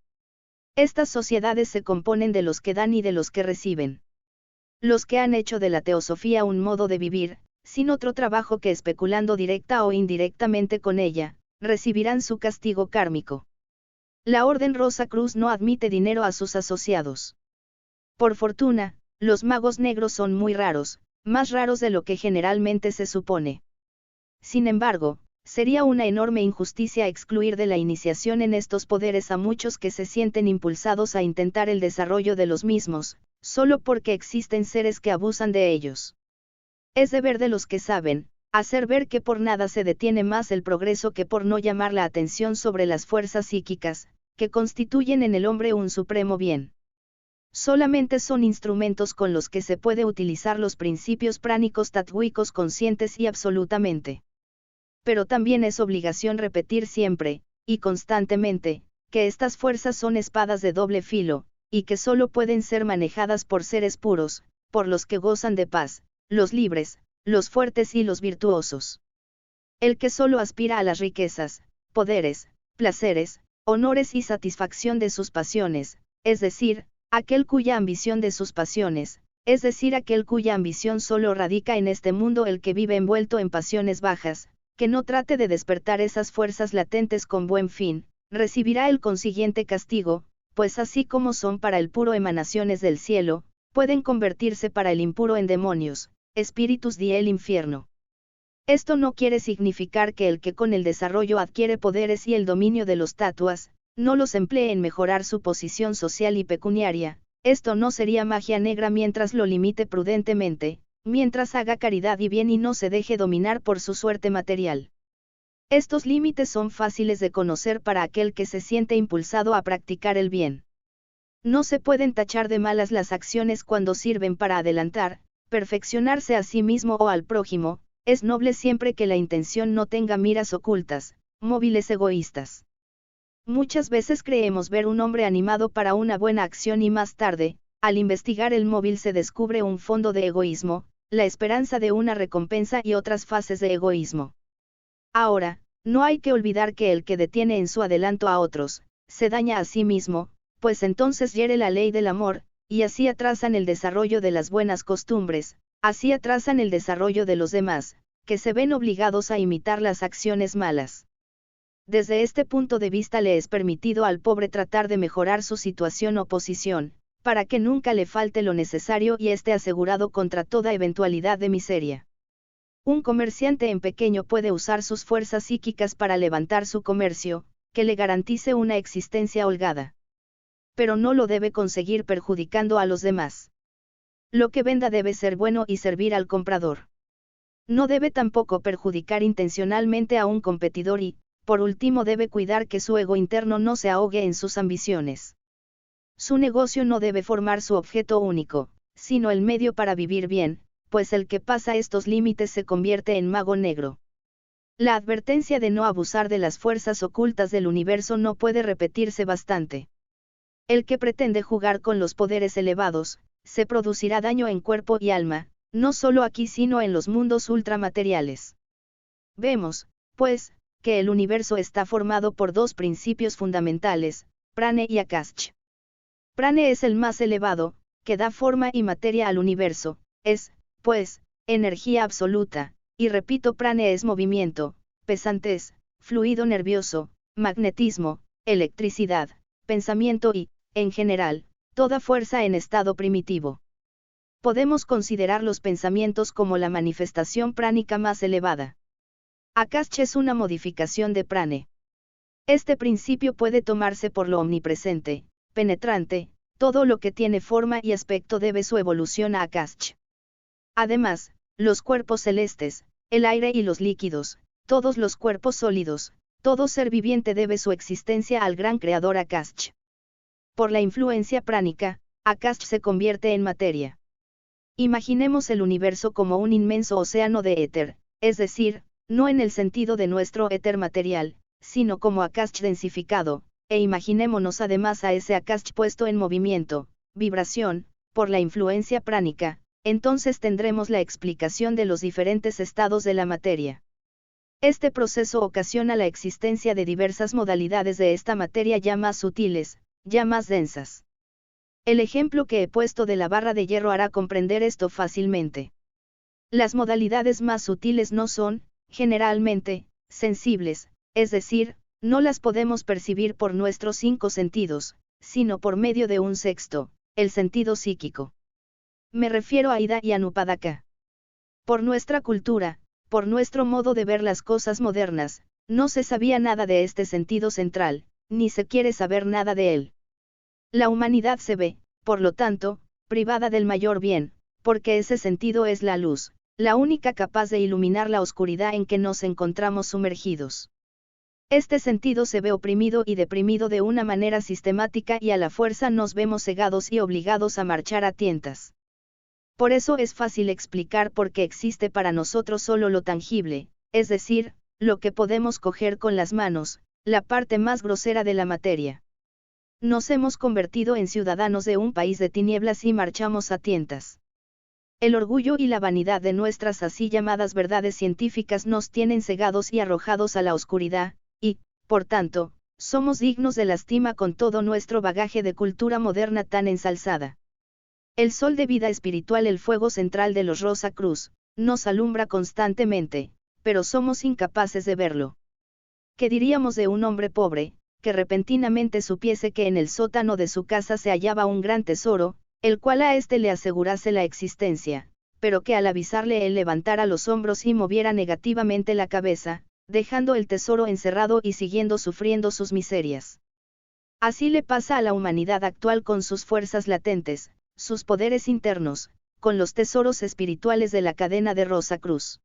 Estas sociedades se componen de los que dan y de los que reciben. Los que han hecho de la teosofía un modo de vivir, sin otro trabajo que especulando directa o indirectamente con ella, recibirán su castigo kármico. La Orden Rosa Cruz no admite dinero a sus asociados. Por fortuna, los magos negros son muy raros, más raros de lo que generalmente se supone. Sin embargo, sería una enorme injusticia excluir de la iniciación en estos poderes a muchos que se sienten impulsados a intentar el desarrollo de los mismos, solo porque existen seres que abusan de ellos. Es deber de los que saben, hacer ver que por nada se detiene más el progreso que por no llamar la atención sobre las fuerzas psíquicas, que constituyen en el hombre un supremo bien. Solamente son instrumentos con los que se puede utilizar los principios pránicos tatwicos conscientes y absolutamente. Pero también es obligación repetir siempre, y constantemente, que estas fuerzas son espadas de doble filo, y que solo pueden ser manejadas por seres puros, por los que gozan de paz, los libres, los fuertes y los virtuosos. El que solo aspira a las riquezas, poderes, placeres, honores y satisfacción de sus pasiones, es decir, aquel cuya ambición de sus pasiones, es decir, aquel cuya ambición solo radica en este mundo, el que vive envuelto en pasiones bajas, que no trate de despertar esas fuerzas latentes con buen fin, recibirá el consiguiente castigo, pues así como son para el puro emanaciones del cielo, pueden convertirse para el impuro en demonios, espíritus del infierno. Esto no quiere significar que el que con el desarrollo adquiere poderes y el dominio de los tatuas, no los emplee en mejorar su posición social y pecuniaria. Esto no sería magia negra mientras lo limite prudentemente, mientras haga caridad y bien y no se deje dominar por su suerte material. Estos límites son fáciles de conocer para aquel que se siente impulsado a practicar el bien. No se pueden tachar de malas las acciones cuando sirven para adelantar, perfeccionarse a sí mismo o al prójimo. Es noble siempre que la intención no tenga miras ocultas, móviles egoístas. Muchas veces creemos ver un hombre animado para una buena acción y más tarde, al investigar el móvil se descubre un fondo de egoísmo, la esperanza de una recompensa y otras fases de egoísmo. Ahora, no hay que olvidar que el que detiene en su adelanto a otros, se daña a sí mismo, pues entonces hiere la ley del amor, y así atrasan el desarrollo de las buenas costumbres. Así atrasan el desarrollo de los demás, que se ven obligados a imitar las acciones malas. Desde este punto de vista le es permitido al pobre tratar de mejorar su situación o posición, para que nunca le falte lo necesario y esté asegurado contra toda eventualidad de miseria. Un comerciante en pequeño puede usar sus fuerzas psíquicas para levantar su comercio, que le garantice una existencia holgada. Pero no lo debe conseguir perjudicando a los demás. Lo que venda debe ser bueno y servir al comprador. No debe tampoco perjudicar intencionalmente a un competidor y, por último, debe cuidar que su ego interno no se ahogue en sus ambiciones. Su negocio no debe formar su objeto único, sino el medio para vivir bien, pues el que pasa estos límites se convierte en mago negro. La advertencia de no abusar de las fuerzas ocultas del universo no puede repetirse bastante. El que pretende jugar con los poderes elevados, se producirá daño en cuerpo y alma, no solo aquí sino en los mundos ultramateriales. Vemos, pues, que el universo está formado por dos principios fundamentales, Prane y Akasha. Prane es el más elevado, que da forma y materia al universo, es, pues, energía absoluta, y repito, Prane es movimiento, pesantez, fluido nervioso, magnetismo, electricidad, pensamiento y, en general, toda fuerza en estado primitivo. Podemos considerar los pensamientos como la manifestación pránica más elevada. Akasha es una modificación de Prane. Este principio puede tomarse por lo omnipresente, penetrante, todo lo que tiene forma y aspecto debe su evolución a Akasha. Además, los cuerpos celestes, el aire y los líquidos, todos los cuerpos sólidos, todo ser viviente debe su existencia al gran creador Akasha. Por la influencia pránica, Akasha se convierte en materia. Imaginemos el universo como un inmenso océano de éter, es decir, no en el sentido de nuestro éter material, sino como Akasha densificado, e imaginémonos además a ese Akasha puesto en movimiento, vibración, por la influencia pránica, entonces tendremos la explicación de los diferentes estados de la materia. Este proceso ocasiona la existencia de diversas modalidades de esta materia ya más sutiles, ya más densas. El ejemplo que he puesto de la barra de hierro hará comprender esto fácilmente. Las modalidades más sutiles no son, generalmente, sensibles, es decir, no las podemos percibir por nuestros 5 sentidos, sino por medio de un sexto, el sentido psíquico. Me refiero a Ida y Anupadaka. Por nuestra cultura, por nuestro modo de ver las cosas modernas, no se sabía nada de este sentido central, ni se quiere saber nada de él. La humanidad se ve, por lo tanto, privada del mayor bien, porque ese sentido es la luz, la única capaz de iluminar la oscuridad en que nos encontramos sumergidos. Este sentido se ve oprimido y deprimido de una manera sistemática y a la fuerza nos vemos cegados y obligados a marchar a tientas. Por eso es fácil explicar por qué existe para nosotros solo lo tangible, es decir, lo que podemos coger con las manos, la parte más grosera de la materia. Nos hemos convertido en ciudadanos de un país de tinieblas y marchamos a tientas. El orgullo y la vanidad de nuestras así llamadas verdades científicas nos tienen cegados y arrojados a la oscuridad, y, por tanto, somos dignos de lástima con todo nuestro bagaje de cultura moderna tan ensalzada. El sol de vida espiritual, el fuego central de los Rosa Cruz, nos alumbra constantemente, pero somos incapaces de verlo. ¿Qué diríamos de un hombre pobre, que repentinamente supiese que en el sótano de su casa se hallaba un gran tesoro, el cual a éste le asegurase la existencia, pero que al avisarle él levantara los hombros y moviera negativamente la cabeza, dejando el tesoro encerrado y siguiendo sufriendo sus miserias? Así le pasa a la humanidad actual con sus fuerzas latentes, sus poderes internos, con los tesoros espirituales de la cadena de Rosa Cruz.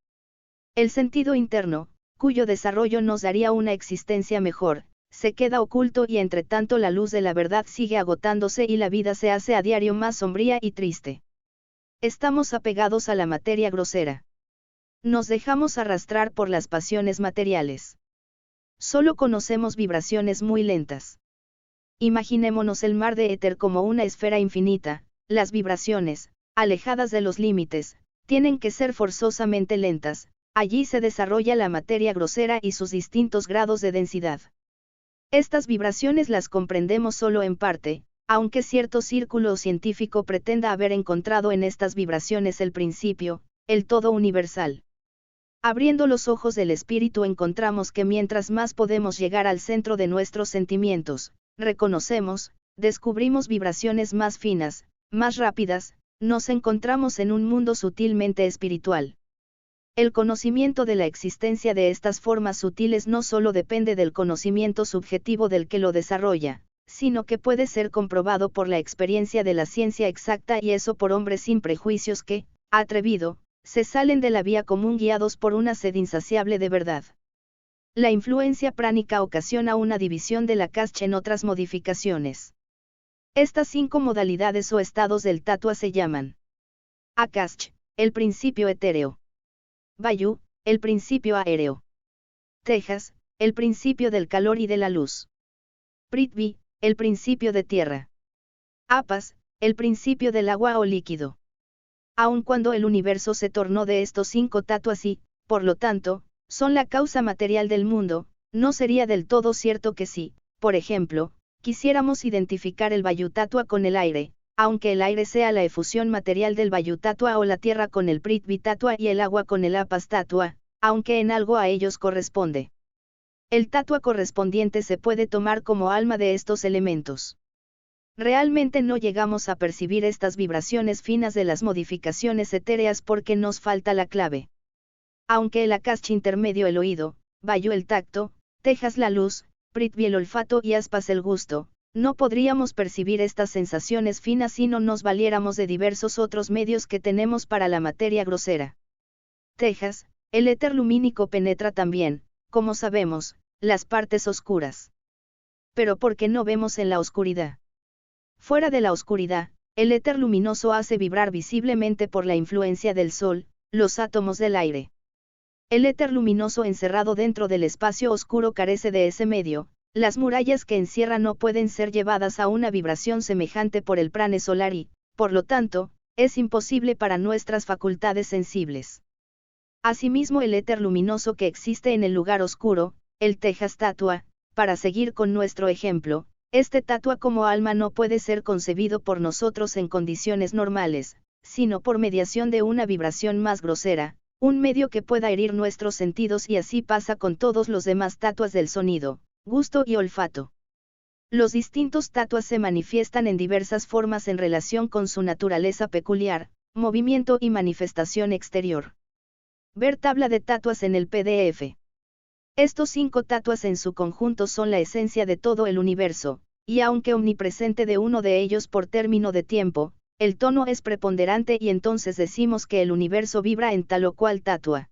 El sentido interno, cuyo desarrollo nos daría una existencia mejor, se queda oculto y entre tanto la luz de la verdad sigue agotándose y la vida se hace a diario más sombría y triste. Estamos apegados a la materia grosera. Nos dejamos arrastrar por las pasiones materiales. Solo conocemos vibraciones muy lentas. Imaginémonos el mar de éter como una esfera infinita. Las vibraciones, alejadas de los límites, tienen que ser forzosamente lentas, allí se desarrolla la materia grosera y sus distintos grados de densidad. Estas vibraciones las comprendemos solo en parte, aunque cierto círculo científico pretenda haber encontrado en estas vibraciones el principio, el todo universal. Abriendo los ojos del espíritu encontramos que mientras más podemos llegar al centro de nuestros sentimientos, reconocemos, descubrimos vibraciones más finas, más rápidas, nos encontramos en un mundo sutilmente espiritual. El conocimiento de la existencia de estas formas sutiles no solo depende del conocimiento subjetivo del que lo desarrolla, sino que puede ser comprobado por la experiencia de la ciencia exacta y eso por hombres sin prejuicios que, atrevido, se salen de la vía común guiados por una sed insaciable de verdad. La influencia pránica ocasiona una división de la Akasha en otras modificaciones. Estas 5 modalidades o estados del tatua se llaman Akasha, el principio etéreo; Vayu, el principio aéreo; Tejas, el principio del calor y de la luz; Prithvi, el principio de tierra; Apas, el principio del agua o líquido. Aun cuando el universo se tornó de estos 5 tatuas y, por lo tanto, son la causa material del mundo, no sería del todo cierto que si, por ejemplo, quisiéramos identificar el Vayu tatua con el aire, aunque el aire sea la efusión material del Vayu tatua o la tierra con el Prithvi tatua y el agua con el Apas tatua, aunque en algo a ellos corresponde. El tatua correspondiente se puede tomar como alma de estos elementos. Realmente no llegamos a percibir estas vibraciones finas de las modificaciones etéreas porque nos falta la clave. Aunque el Akasha intermedio el oído, Vayu el tacto, Tejas la luz, Prithvi el olfato y Aspas el gusto, no podríamos percibir estas sensaciones finas si no nos valiéramos de diversos otros medios que tenemos para la materia grosera. Tejas, el éter lumínico penetra también, como sabemos, las partes oscuras. Pero ¿por qué no vemos en la oscuridad? Fuera de la oscuridad, el éter luminoso hace vibrar visiblemente por la influencia del sol, los átomos del aire. El éter luminoso encerrado dentro del espacio oscuro carece de ese medio, las murallas que encierra no pueden ser llevadas a una vibración semejante por el prane solar y, por lo tanto, es imposible para nuestras facultades sensibles. Asimismo el éter luminoso que existe en el lugar oscuro, el tejas tatua, para seguir con nuestro ejemplo, este tatua como alma no puede ser concebido por nosotros en condiciones normales, sino por mediación de una vibración más grosera, un medio que pueda herir nuestros sentidos y así pasa con todos los demás tatuas del sonido, gusto y olfato. Los distintos tatuas se manifiestan en diversas formas en relación con su naturaleza peculiar, movimiento y manifestación exterior. Ver tabla de tatuas en el PDF. Estos 5 tatuas en su conjunto son la esencia de todo el universo, y aunque omnipresente de uno de ellos por término de tiempo, el tono es preponderante y entonces decimos que el universo vibra en tal o cual tatua.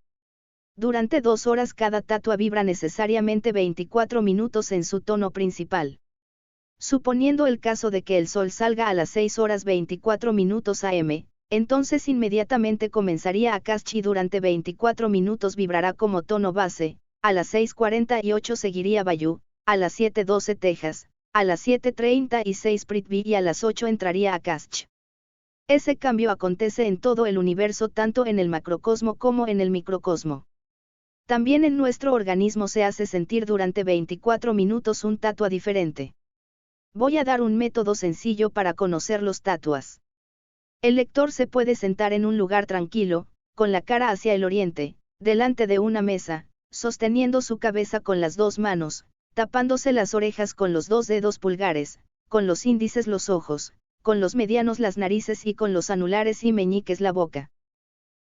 Durante 2 horas cada tatua vibra necesariamente 24 minutos en su tono principal. Suponiendo el caso de que el sol salga a las 6 horas 24 minutos AM, entonces inmediatamente comenzaría Akash y durante 24 minutos vibrará como tono base, a las 6:48 seguiría Vayu, a las 7:12 Tejas, a las 7:36 Prithvi y a las 8 entraría Akash. Ese cambio acontece en todo el universo tanto en el macrocosmo como en el microcosmo. También en nuestro organismo se hace sentir durante 24 minutos un tatua diferente. Voy a dar un método sencillo para conocer los tatuas. El lector se puede sentar en un lugar tranquilo, con la cara hacia el oriente, delante de una mesa, sosteniendo su cabeza con las 2 manos, tapándose las orejas con los 2 dedos pulgares, con los índices los ojos, con los medianos las narices y con los anulares y meñiques la boca.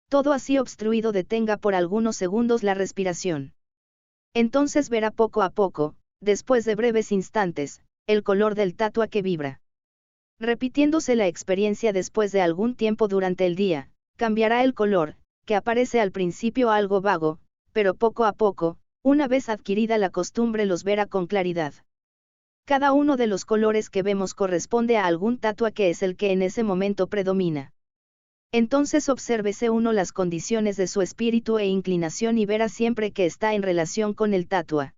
Todo así obstruido detenga por algunos segundos la respiración. Entonces verá poco a poco, después de breves instantes, el color del tatua que vibra. Repitiéndose la experiencia después de algún tiempo durante el día, cambiará el color, que aparece al principio algo vago, pero poco a poco, una vez adquirida la costumbre los verá con claridad. Cada uno de los colores que vemos corresponde a algún tatua que es el que en ese momento predomina. Entonces obsérvese uno las condiciones de su espíritu e inclinación y verá siempre que está en relación con el tatua.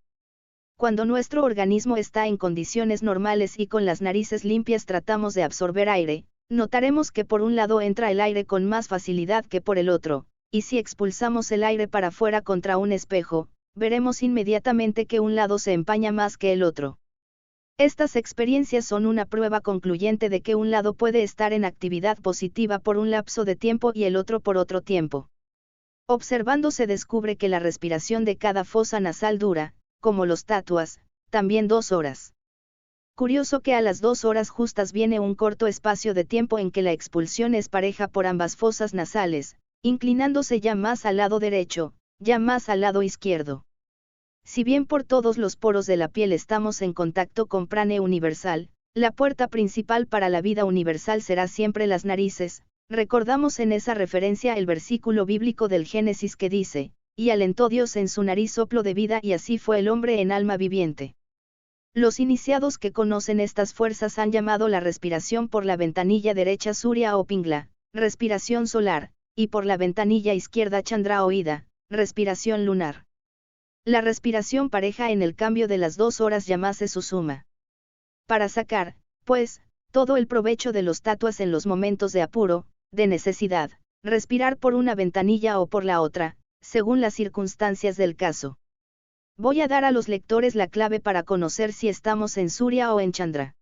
Cuando nuestro organismo está en condiciones normales y con las narices limpias tratamos de absorber aire, notaremos que por un lado entra el aire con más facilidad que por el otro, y si expulsamos el aire para afuera contra un espejo, veremos inmediatamente que un lado se empaña más que el otro. Estas experiencias son una prueba concluyente de que un lado puede estar en actividad positiva por un lapso de tiempo y el otro por otro tiempo. Observando se descubre que la respiración de cada fosa nasal dura, como los tatuas, también 2 horas. Curioso que a las 2 horas justas viene un corto espacio de tiempo en que la expulsión es pareja por ambas fosas nasales, inclinándose ya más al lado derecho, ya más al lado izquierdo. Si bien por todos los poros de la piel estamos en contacto con prane universal, la puerta principal para la vida universal será siempre las narices. Recordamos en esa referencia el versículo bíblico del Génesis que dice, y alentó Dios en su nariz soplo de vida y así fue el hombre en alma viviente. Los iniciados que conocen estas fuerzas han llamado la respiración por la ventanilla derecha Surya o Pingla, respiración solar, y por la ventanilla izquierda Chandra o Ida, respiración lunar. La respiración pareja en el cambio de las 2 horas llamase Susuma. Para sacar, pues, todo el provecho de los tatuas en los momentos de apuro, de necesidad, respirar por una ventanilla o por la otra, según las circunstancias del caso. Voy a dar a los lectores la clave para conocer si estamos en Surya o en Chandra.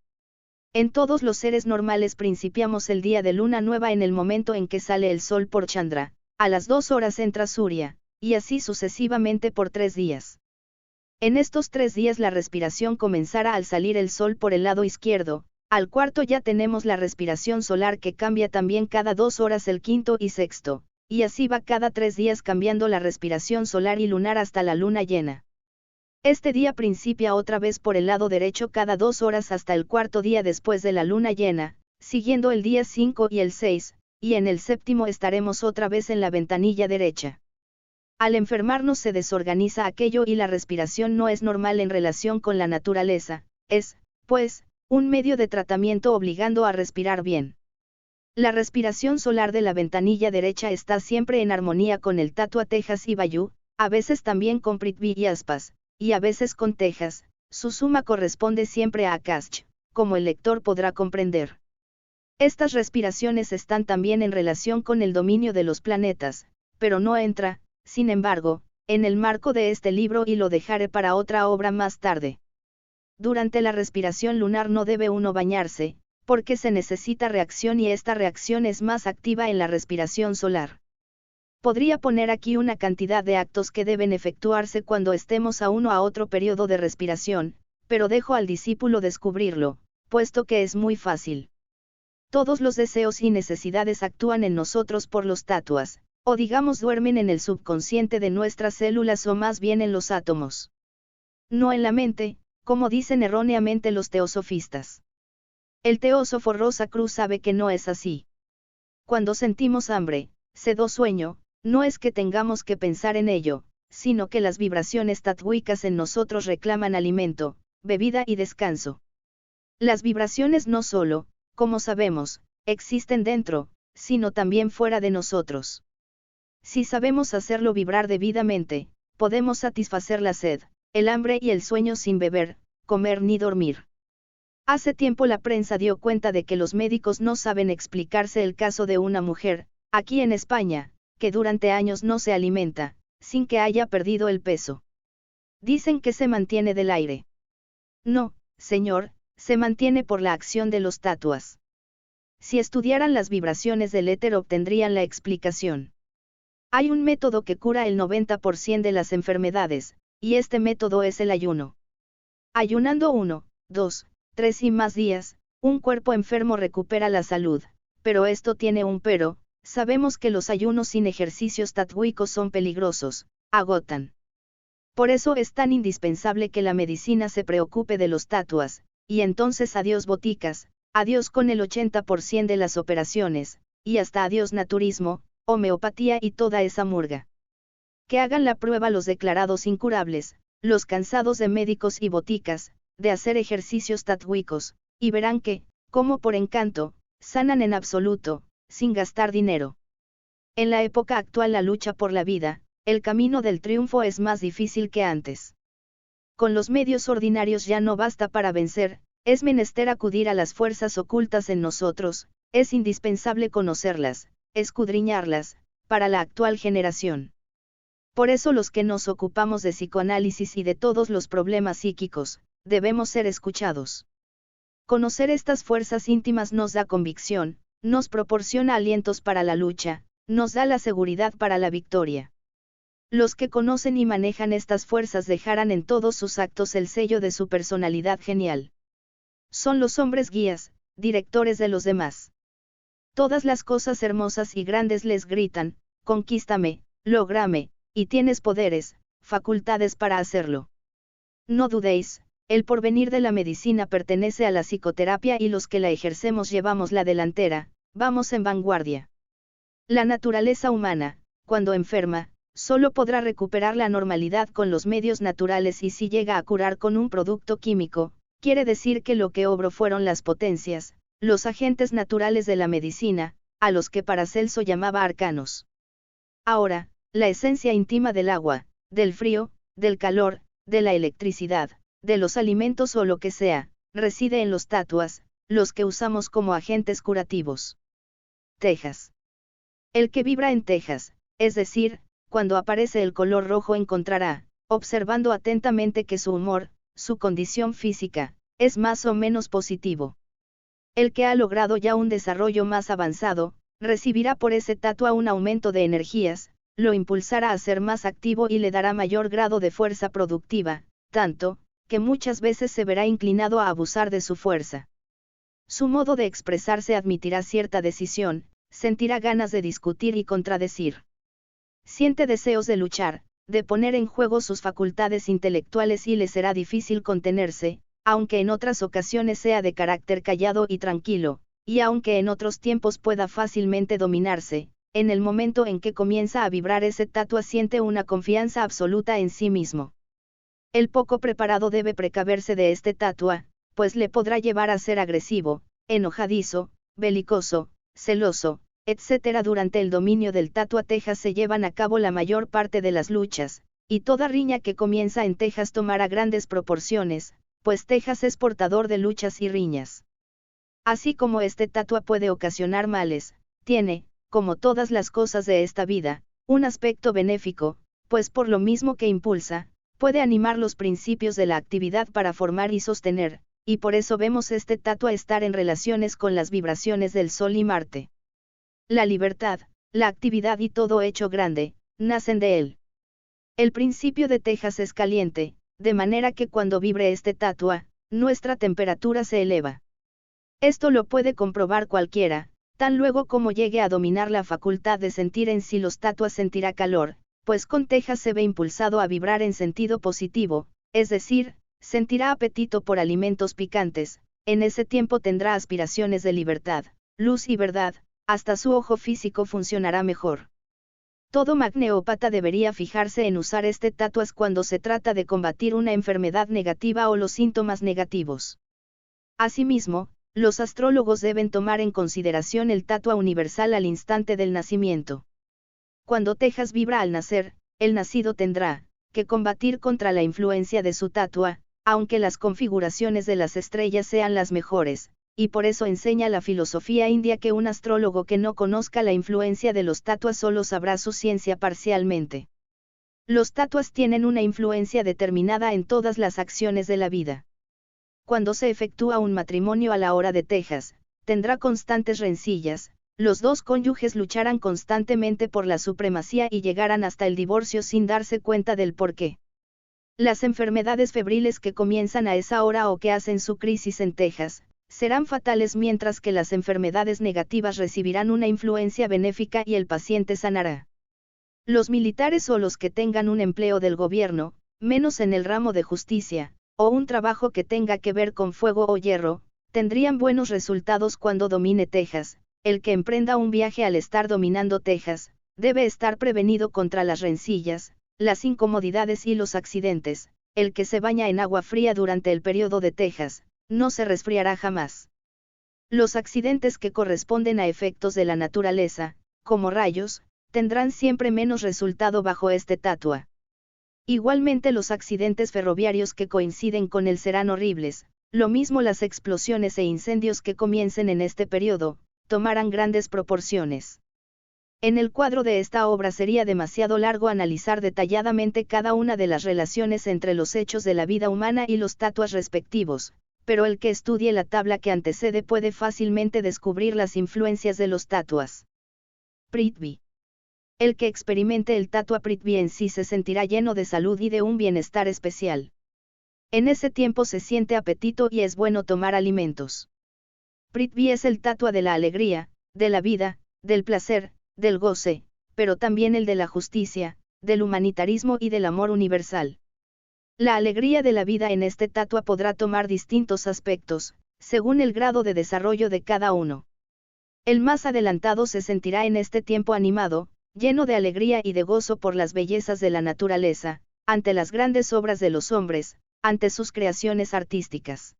En todos los seres normales principiamos el día de luna nueva en el momento en que sale el sol por Chandra, a las 2 horas entra Surya, y así sucesivamente por 3 días. En estos 3 días la respiración comenzará al salir el sol por el lado izquierdo, al cuarto ya tenemos la respiración solar que cambia también cada 2 horas el quinto y sexto, y así va cada 3 días cambiando la respiración solar y lunar hasta la luna llena. Este día principia otra vez por el lado derecho cada 2 horas hasta el cuarto día después de la luna llena, siguiendo el día 5 y el 6, y en el séptimo estaremos otra vez en la ventanilla derecha. Al enfermarnos se desorganiza aquello y la respiración no es normal en relación con la naturaleza, es, pues, un medio de tratamiento obligando a respirar bien. La respiración solar de la ventanilla derecha está siempre en armonía con el tatua tejas y vayu, a veces también con Prithvi y aspas, y a veces con tejas. Su suma corresponde siempre a Akasha, como el lector podrá comprender. Estas respiraciones están también en relación con el dominio de los planetas, pero no entra, sin embargo, en el marco de este libro y lo dejaré para otra obra más tarde. Durante la respiración lunar no debe uno bañarse, porque se necesita reacción y esta reacción es más activa en la respiración solar. Podría poner aquí una cantidad de actos que deben efectuarse cuando estemos a uno a otro periodo de respiración, pero dejo al discípulo descubrirlo, puesto que es muy fácil. Todos los deseos y necesidades actúan en nosotros por los tatuas, o digamos duermen en el subconsciente de nuestras células o más bien en los átomos. No en la mente, como dicen erróneamente los teosofistas. El teósofo Rosa Cruz sabe que no es así. Cuando sentimos hambre, sed o sueño, no es que tengamos que pensar en ello, sino que las vibraciones tatwicas en nosotros reclaman alimento, bebida y descanso. Las vibraciones no solo, como sabemos, existen dentro, sino también fuera de nosotros. Si sabemos hacerlo vibrar debidamente, podemos satisfacer la sed, el hambre y el sueño sin beber, comer ni dormir. Hace tiempo la prensa dio cuenta de que los médicos no saben explicarse el caso de una mujer, aquí en España, que durante años no se alimenta, sin que haya perdido el peso. Dicen que se mantiene del aire. No, señor, se mantiene por la acción de los tatuas. Si estudiaran las vibraciones del éter obtendrían la explicación. Hay un método que cura el 90% de las enfermedades, y este método es el ayuno. Ayunando 1, 2, 3 y más días, un cuerpo enfermo recupera la salud, pero esto tiene un pero. Sabemos que los ayunos sin ejercicios tatwicos son peligrosos, agotan. Por eso es tan indispensable que la medicina se preocupe de los tatuas, y entonces adiós boticas, adiós con el 80% de las operaciones, y hasta adiós naturismo, homeopatía y toda esa murga. Que hagan la prueba los declarados incurables, los cansados de médicos y boticas, de hacer ejercicios tatwicos, y verán que, como por encanto, sanan en absoluto, sin gastar dinero. En la época actual la lucha por la vida, el camino del triunfo es más difícil que antes. Con los medios ordinarios ya no basta para vencer, es menester acudir a las fuerzas ocultas en nosotros, es indispensable conocerlas, escudriñarlas, para la actual generación. Por eso los que nos ocupamos de psicoanálisis y de todos los problemas psíquicos, debemos ser escuchados. Conocer estas fuerzas íntimas nos da convicción, nos proporciona alientos para la lucha, nos da la seguridad para la victoria. Los que conocen y manejan estas fuerzas dejarán en todos sus actos el sello de su personalidad genial. Son los hombres guías, directores de los demás. Todas las cosas hermosas y grandes les gritan, conquístame, lógrame, y tienes poderes, facultades para hacerlo. No dudéis, el porvenir de la medicina pertenece a la psicoterapia y los que la ejercemos llevamos la delantera, vamos en vanguardia. La naturaleza humana, cuando enferma, solo podrá recuperar la normalidad con los medios naturales y si llega a curar con un producto químico, quiere decir que lo que obró fueron las potencias, los agentes naturales de la medicina, a los que Paracelso llamaba arcanos. Ahora, la esencia íntima del agua, del frío, del calor, de la electricidad, de los alimentos o lo que sea, reside en los tatuas, los que usamos como agentes curativos. Tejas. El que vibra en tejas, es decir, cuando aparece el color rojo encontrará, observando atentamente que su humor, su condición física, es más o menos positivo. El que ha logrado ya un desarrollo más avanzado, recibirá por ese tatua un aumento de energías, lo impulsará a ser más activo y le dará mayor grado de fuerza productiva, tanto, que muchas veces se verá inclinado a abusar de su fuerza. Su modo de expresarse admitirá cierta decisión, sentirá ganas de discutir y contradecir. Siente deseos de luchar, de poner en juego sus facultades intelectuales y le será difícil contenerse, aunque en otras ocasiones sea de carácter callado y tranquilo, y aunque en otros tiempos pueda fácilmente dominarse, en el momento en que comienza a vibrar ese tatua siente una confianza absoluta en sí mismo. El poco preparado debe precaverse de este tatua, pues le podrá llevar a ser agresivo, enojadizo, belicoso, celoso, etc. Durante el dominio del tatua tejas se llevan a cabo la mayor parte de las luchas, y toda riña que comienza en Texas tomará grandes proporciones, pues Texas es portador de luchas y riñas. Así como este tatua puede ocasionar males, tiene, como todas las cosas de esta vida, un aspecto benéfico, pues por lo mismo que impulsa, puede animar los principios de la actividad para formar y sostener, y por eso vemos este tatua estar en relaciones con las vibraciones del Sol y Marte. La libertad, la actividad y todo hecho grande, nacen de él. El principio de Texas es caliente, de manera que cuando vibre este tatua, nuestra temperatura se eleva. Esto lo puede comprobar cualquiera, tan luego como llegue a dominar la facultad de sentir en sí los tatuas sentirá calor, pues con Texas se ve impulsado a vibrar en sentido positivo, es decir, sentirá apetito por alimentos picantes, en ese tiempo tendrá aspiraciones de libertad, luz y verdad, hasta su ojo físico funcionará mejor. Todo magneópata debería fijarse en usar este tatuas cuando se trata de combatir una enfermedad negativa o los síntomas negativos. Asimismo, los astrólogos deben tomar en consideración el tatua universal al instante del nacimiento. Cuando Texas vibra al nacer, el nacido tendrá que combatir contra la influencia de su tatua, aunque las configuraciones de las estrellas sean las mejores, y por eso enseña la filosofía india que un astrólogo que no conozca la influencia de los tatuas solo sabrá su ciencia parcialmente. Los tatuas tienen una influencia determinada en todas las acciones de la vida. Cuando se efectúa un matrimonio a la hora de Texas, tendrá constantes rencillas, los dos cónyuges lucharán constantemente por la supremacía y llegarán hasta el divorcio sin darse cuenta del porqué. Las enfermedades febriles que comienzan a esa hora o que hacen su crisis en Texas, serán fatales mientras que las enfermedades negativas recibirán una influencia benéfica y el paciente sanará. Los militares o los que tengan un empleo del gobierno, menos en el ramo de justicia, o un trabajo que tenga que ver con fuego o hierro, tendrían buenos resultados cuando domine Texas. El que emprenda un viaje al estar dominando Texas, debe estar prevenido contra las rencillas, las incomodidades y los accidentes. El que se baña en agua fría durante el periodo de Texas, no se resfriará jamás. Los accidentes que corresponden a efectos de la naturaleza, como rayos, tendrán siempre menos resultado bajo este tatua. Igualmente los accidentes ferroviarios que coinciden con él serán horribles, lo mismo las explosiones e incendios que comiencen en este periodo, tomarán grandes proporciones. En el cuadro de esta obra sería demasiado largo analizar detalladamente cada una de las relaciones entre los hechos de la vida humana y los tatuas respectivos, pero el que estudie la tabla que antecede puede fácilmente descubrir las influencias de los tatuas. Prithvi. El que experimente el tatua Prithvi en sí se sentirá lleno de salud y de un bienestar especial. En ese tiempo se siente apetito y es bueno tomar alimentos. Prithvi es el tatua de la alegría, de la vida, del placer, del goce, pero también el de la justicia, del humanitarismo y del amor universal. La alegría de la vida en este tatua podrá tomar distintos aspectos, según el grado de desarrollo de cada uno. El más adelantado se sentirá en este tiempo animado, lleno de alegría y de gozo por las bellezas de la naturaleza, ante las grandes obras de los hombres, ante sus creaciones artísticas.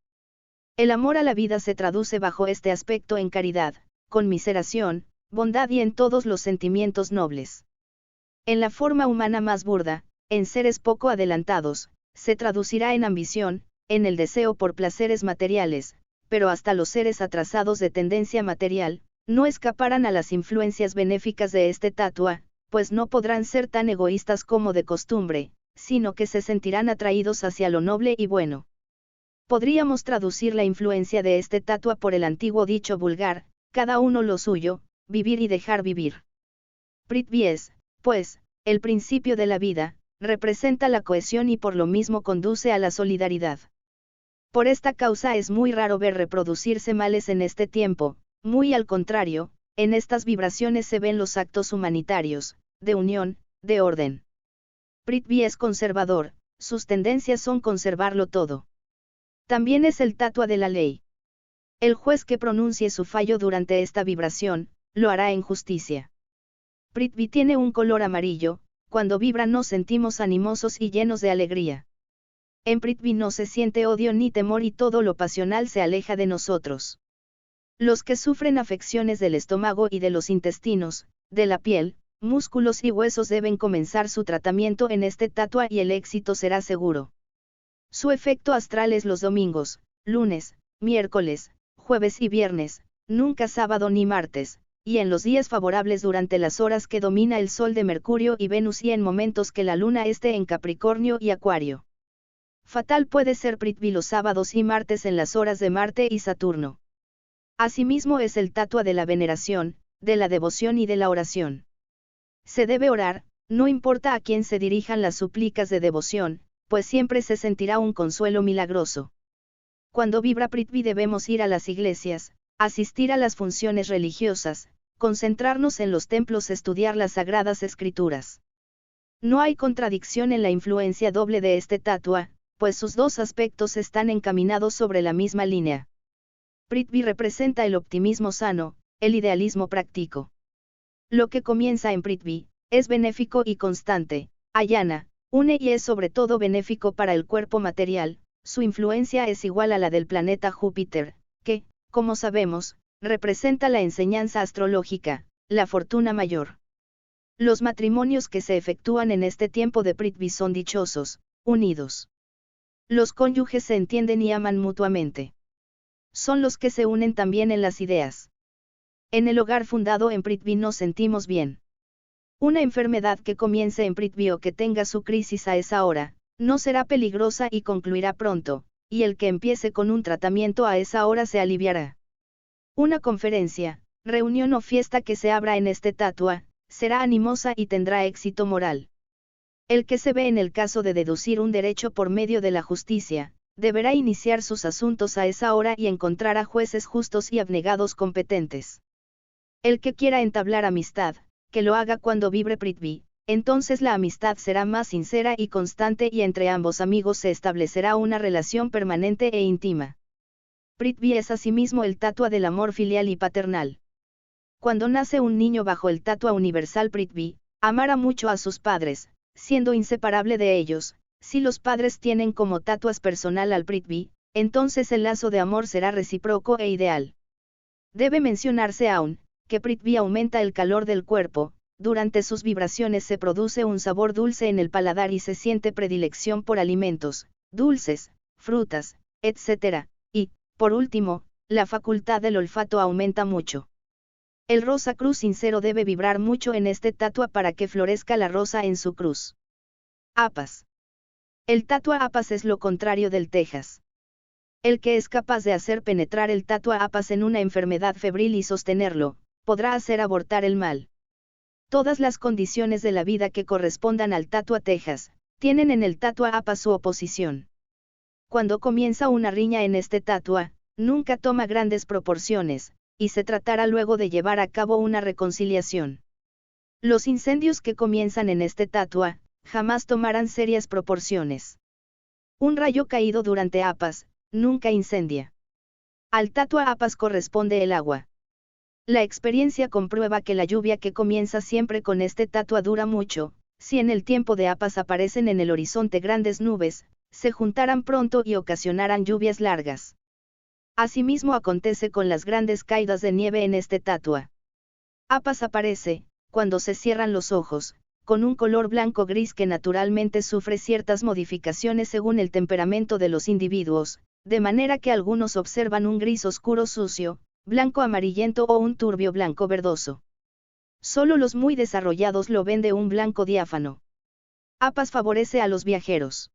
El amor a la vida se traduce bajo este aspecto en caridad, conmiseración, bondad y en todos los sentimientos nobles. En la forma humana más burda, en seres poco adelantados, se traducirá en ambición, en el deseo por placeres materiales, pero hasta los seres atrasados de tendencia material, no escaparán a las influencias benéficas de este tatua, pues no podrán ser tan egoístas como de costumbre, sino que se sentirán atraídos hacia lo noble y bueno. Podríamos traducir la influencia de este tatua por el antiguo dicho vulgar, cada uno lo suyo, vivir y dejar vivir. Prithvi es, pues, el principio de la vida, representa la cohesión y por lo mismo conduce a la solidaridad. Por esta causa es muy raro ver reproducirse males en este tiempo, muy al contrario, en estas vibraciones se ven los actos humanitarios, de unión, de orden. Prithvi es conservador, sus tendencias son conservarlo todo. También es el tatua de la ley. El juez que pronuncie su fallo durante esta vibración, lo hará en justicia. Prithvi tiene un color amarillo, cuando vibra nos sentimos animosos y llenos de alegría. En Prithvi no se siente odio ni temor y todo lo pasional se aleja de nosotros. Los que sufren afecciones del estómago y de los intestinos, de la piel, músculos y huesos deben comenzar su tratamiento en este tatua y el éxito será seguro. Su efecto astral es los domingos, lunes, miércoles, jueves y viernes, nunca sábado ni martes, y en los días favorables durante las horas que domina el Sol de Mercurio y Venus y en momentos que la Luna esté en Capricornio y Acuario. Fatal puede ser Prithvi los sábados y martes en las horas de Marte y Saturno. Asimismo es el tatua de la veneración, de la devoción y de la oración. Se debe orar, no importa a quién se dirijan las súplicas de devoción, pues siempre se sentirá un consuelo milagroso. Cuando vibra Prithvi debemos ir a las iglesias, asistir a las funciones religiosas, concentrarnos en los templos, estudiar las sagradas escrituras. No hay contradicción en la influencia doble de este tatua, pues sus dos aspectos están encaminados sobre la misma línea. Prithvi representa el optimismo sano, el idealismo práctico. Lo que comienza en Prithvi, es benéfico y constante, allana, une y es sobre todo benéfico para el cuerpo material. Su influencia es igual a la del planeta Júpiter, que, como sabemos, representa la enseñanza astrológica, la fortuna mayor. Los matrimonios que se efectúan en este tiempo de Prithvi son dichosos, unidos. Los cónyuges se entienden y aman mutuamente. Son los que se unen también en las ideas. En el hogar fundado en Prithvi nos sentimos bien. Una enfermedad que comience en Prithvi o que tenga su crisis a esa hora, no será peligrosa y concluirá pronto, y el que empiece con un tratamiento a esa hora se aliviará. Una conferencia, reunión o fiesta que se abra en este tatua, será animosa y tendrá éxito moral. El que se ve en el caso de deducir un derecho por medio de la justicia, deberá iniciar sus asuntos a esa hora y encontrar a jueces justos y abnegados competentes. El que quiera entablar amistad, que lo haga cuando vibre Prithvi, entonces la amistad será más sincera y constante y entre ambos amigos se establecerá una relación permanente e íntima. Prithvi es asimismo el tatua del amor filial y paternal. Cuando nace un niño bajo el tatua universal Prithvi, amará mucho a sus padres, siendo inseparable de ellos. Si los padres tienen como tatuas personal al Prithvi, entonces el lazo de amor será recíproco e ideal. Debe mencionarse aún, que Prithvi aumenta el calor del cuerpo, durante sus vibraciones se produce un sabor dulce en el paladar y se siente predilección por alimentos, dulces, frutas, etc. Y, por último, la facultad del olfato aumenta mucho. El rosa cruz sincero debe vibrar mucho en este tatua para que florezca la rosa en su cruz. Apas. El tatua apas es lo contrario del tejas. El que es capaz de hacer penetrar el tatua apas en una enfermedad febril y sostenerlo, podrá hacer abortar el mal. Todas las condiciones de la vida que correspondan al tatua tejas, tienen en el tatua apas su oposición. Cuando comienza una riña en este tatua, nunca toma grandes proporciones, y se tratará luego de llevar a cabo una reconciliación. Los incendios que comienzan en este tatua, jamás tomarán serias proporciones. Un rayo caído durante apas, nunca incendia. Al tatua apas corresponde el agua. La experiencia comprueba que la lluvia que comienza siempre con este tatua dura mucho. Si en el tiempo de apas aparecen en el horizonte grandes nubes, se juntarán pronto y ocasionarán lluvias largas. Asimismo acontece con las grandes caídas de nieve en este tatua. Apas aparece, cuando se cierran los ojos, con un color blanco-gris que naturalmente sufre ciertas modificaciones según el temperamento de los individuos, de manera que algunos observan un gris oscuro sucio, blanco amarillento o un turbio blanco verdoso. Solo los muy desarrollados lo ven de un blanco diáfano. Apas favorece a los viajeros.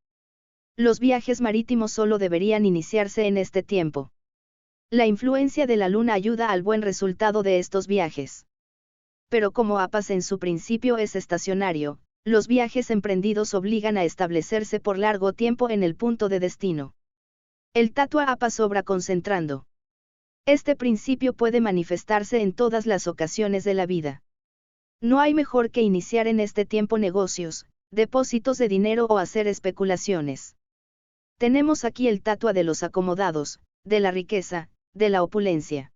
Los viajes marítimos solo deberían iniciarse en este tiempo. La influencia de la luna ayuda al buen resultado de estos viajes. Pero como Apas en su principio es estacionario, los viajes emprendidos obligan a establecerse por largo tiempo en el punto de destino. El tatua Apas obra concentrando. Este principio puede manifestarse en todas las ocasiones de la vida. No hay mejor que iniciar en este tiempo negocios, depósitos de dinero o hacer especulaciones. Tenemos aquí el tatua de los acomodados, de la riqueza, de la opulencia.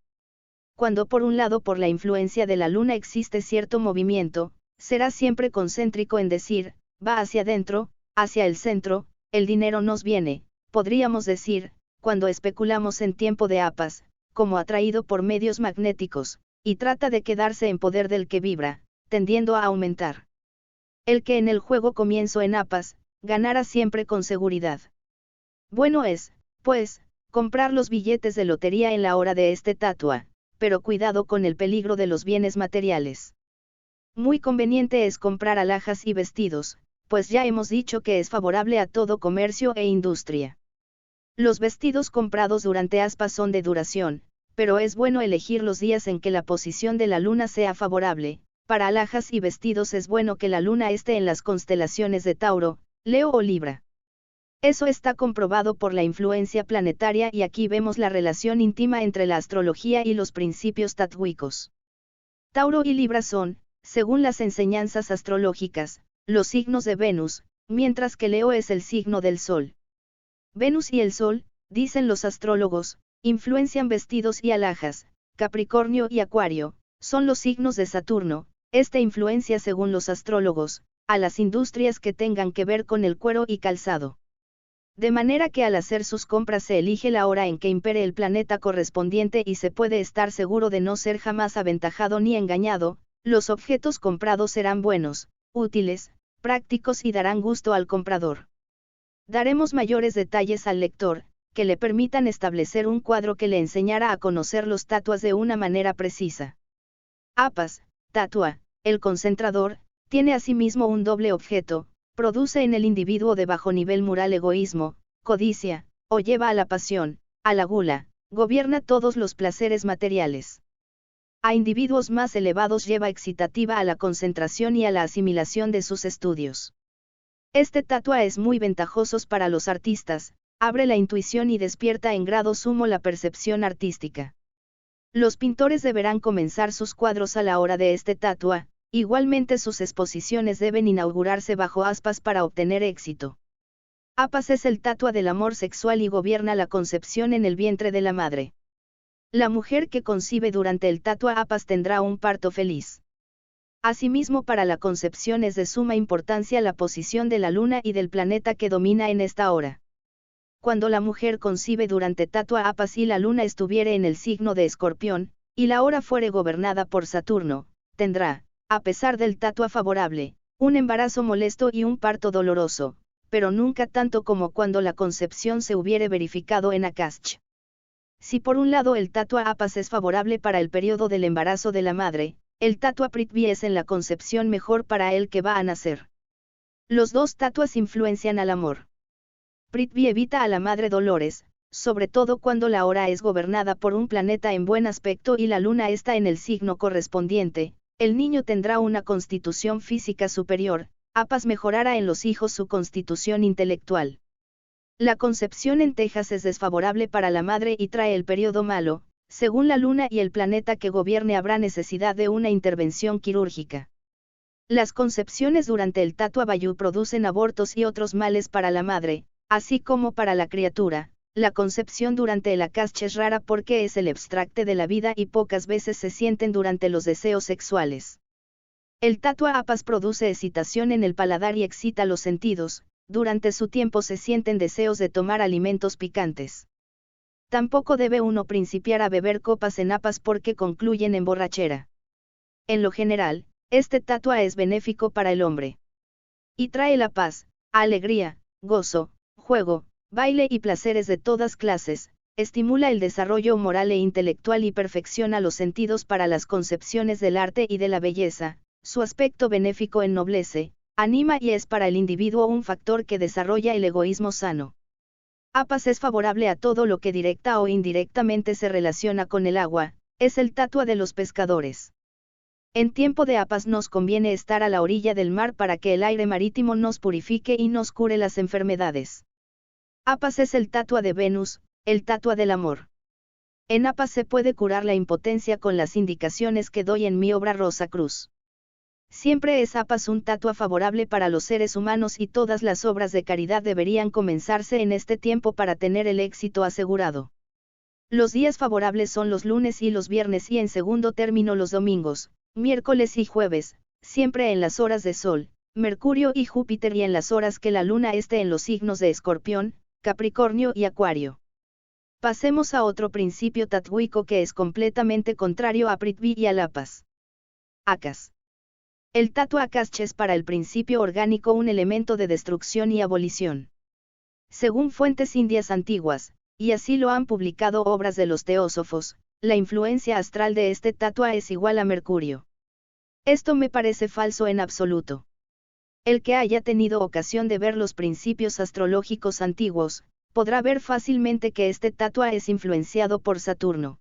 Cuando por un lado por la influencia de la luna existe cierto movimiento, será siempre concéntrico en decir, va hacia adentro, hacia el centro, el dinero nos viene, podríamos decir, cuando especulamos en tiempo de Apas, como atraído por medios magnéticos, y trata de quedarse en poder del que vibra, tendiendo a aumentar. El que en el juego comienzo en Apas, ganará siempre con seguridad. Bueno es, pues, comprar los billetes de lotería en la hora de este tatua, pero cuidado con el peligro de los bienes materiales. Muy conveniente es comprar alhajas y vestidos, pues ya hemos dicho que es favorable a todo comercio e industria. Los vestidos comprados durante aspas son de duración, pero es bueno elegir los días en que la posición de la luna sea favorable. Para alhajas y vestidos es bueno que la luna esté en las constelaciones de Tauro, Leo o Libra. Eso está comprobado por la influencia planetaria y aquí vemos la relación íntima entre la astrología y los principios tatwicos. Tauro y Libra son, según las enseñanzas astrológicas, los signos de Venus, mientras que Leo es el signo del Sol. Venus y el Sol, dicen los astrólogos, influencian vestidos y alhajas. Capricornio y Acuario, son los signos de Saturno. Esta influencia, según los astrólogos, a las industrias que tengan que ver con el cuero y calzado. De manera que al hacer sus compras se elige la hora en que impere el planeta correspondiente y se puede estar seguro de no ser jamás aventajado ni engañado. Los objetos comprados serán buenos, útiles, prácticos y darán gusto al comprador. Daremos mayores detalles al lector, que le permitan establecer un cuadro que le enseñará a conocer los tatuas de una manera precisa. Apas, tatua, el concentrador, tiene asimismo un doble objeto, produce en el individuo de bajo nivel moral egoísmo, codicia, o lleva a la pasión, a la gula, gobierna todos los placeres materiales. A individuos más elevados lleva excitativa a la concentración y a la asimilación de sus estudios. Este tatua es muy ventajoso para los artistas, abre la intuición y despierta en grado sumo la percepción artística. Los pintores deberán comenzar sus cuadros a la hora de este tatua, igualmente sus exposiciones deben inaugurarse bajo aspas para obtener éxito. Apas es el tatua del amor sexual y gobierna la concepción en el vientre de la madre. La mujer que concibe durante el tatua Apas tendrá un parto feliz. Asimismo, para la concepción es de suma importancia la posición de la luna y del planeta que domina en esta hora. Cuando la mujer concibe durante tatua Apas y la luna estuviere en el signo de Escorpión, y la hora fuere gobernada por Saturno, tendrá, a pesar del tatua favorable, un embarazo molesto y un parto doloroso, pero nunca tanto como cuando la concepción se hubiere verificado en Akasha. Si por un lado el tatua Apas es favorable para el periodo del embarazo de la madre, el tatua Prithvi es en la concepción mejor para el que va a nacer. Los dos tatuas influencian al amor. Prithvi evita a la madre dolores, sobre todo cuando la hora es gobernada por un planeta en buen aspecto y la luna está en el signo correspondiente. El niño tendrá una constitución física superior. Apas mejorará en los hijos su constitución intelectual. La concepción en Texas es desfavorable para la madre y trae el periodo malo. Según la luna y el planeta que gobierne habrá necesidad de una intervención quirúrgica. Las concepciones durante el tatua Vayu producen abortos y otros males para la madre, así como para la criatura. La concepción durante el Akasha es rara porque es el abstracte de la vida y pocas veces se sienten durante los deseos sexuales. El tatua Apas produce excitación en el paladar y excita los sentidos. Durante su tiempo se sienten deseos de tomar alimentos picantes. Tampoco debe uno principiar a beber copas en Apas porque concluyen en borrachera. En lo general, este tatua es benéfico para el hombre. Y trae la paz, alegría, gozo, juego, baile y placeres de todas clases, estimula el desarrollo moral e intelectual y perfecciona los sentidos para las concepciones del arte y de la belleza. Su aspecto benéfico ennoblece, anima y es para el individuo un factor que desarrolla el egoísmo sano. Apas es favorable a todo lo que directa o indirectamente se relaciona con el agua, es el tatua de los pescadores. En tiempo de Apas nos conviene estar a la orilla del mar para que el aire marítimo nos purifique y nos cure las enfermedades. Apas es el tatua de Venus, el tatua del amor. En Apas se puede curar la impotencia con las indicaciones que doy en mi obra Rosa Cruz. Siempre es Apas un tatua favorable para los seres humanos y todas las obras de caridad deberían comenzarse en este tiempo para tener el éxito asegurado. Los días favorables son los lunes y los viernes y en segundo término los domingos, miércoles y jueves, siempre en las horas de Sol, Mercurio y Júpiter y en las horas que la luna esté en los signos de Escorpión, Capricornio y Acuario. Pasemos a otro principio tatwíco que es completamente contrario a Prithvi y al Apas. Akas. El tatua Akasha es para el principio orgánico un elemento de destrucción y abolición. Según fuentes indias antiguas, y así lo han publicado obras de los teósofos, la influencia astral de este tatua es igual a Mercurio. Esto me parece falso en absoluto. El que haya tenido ocasión de ver los principios astrológicos antiguos, podrá ver fácilmente que este tatua es influenciado por Saturno.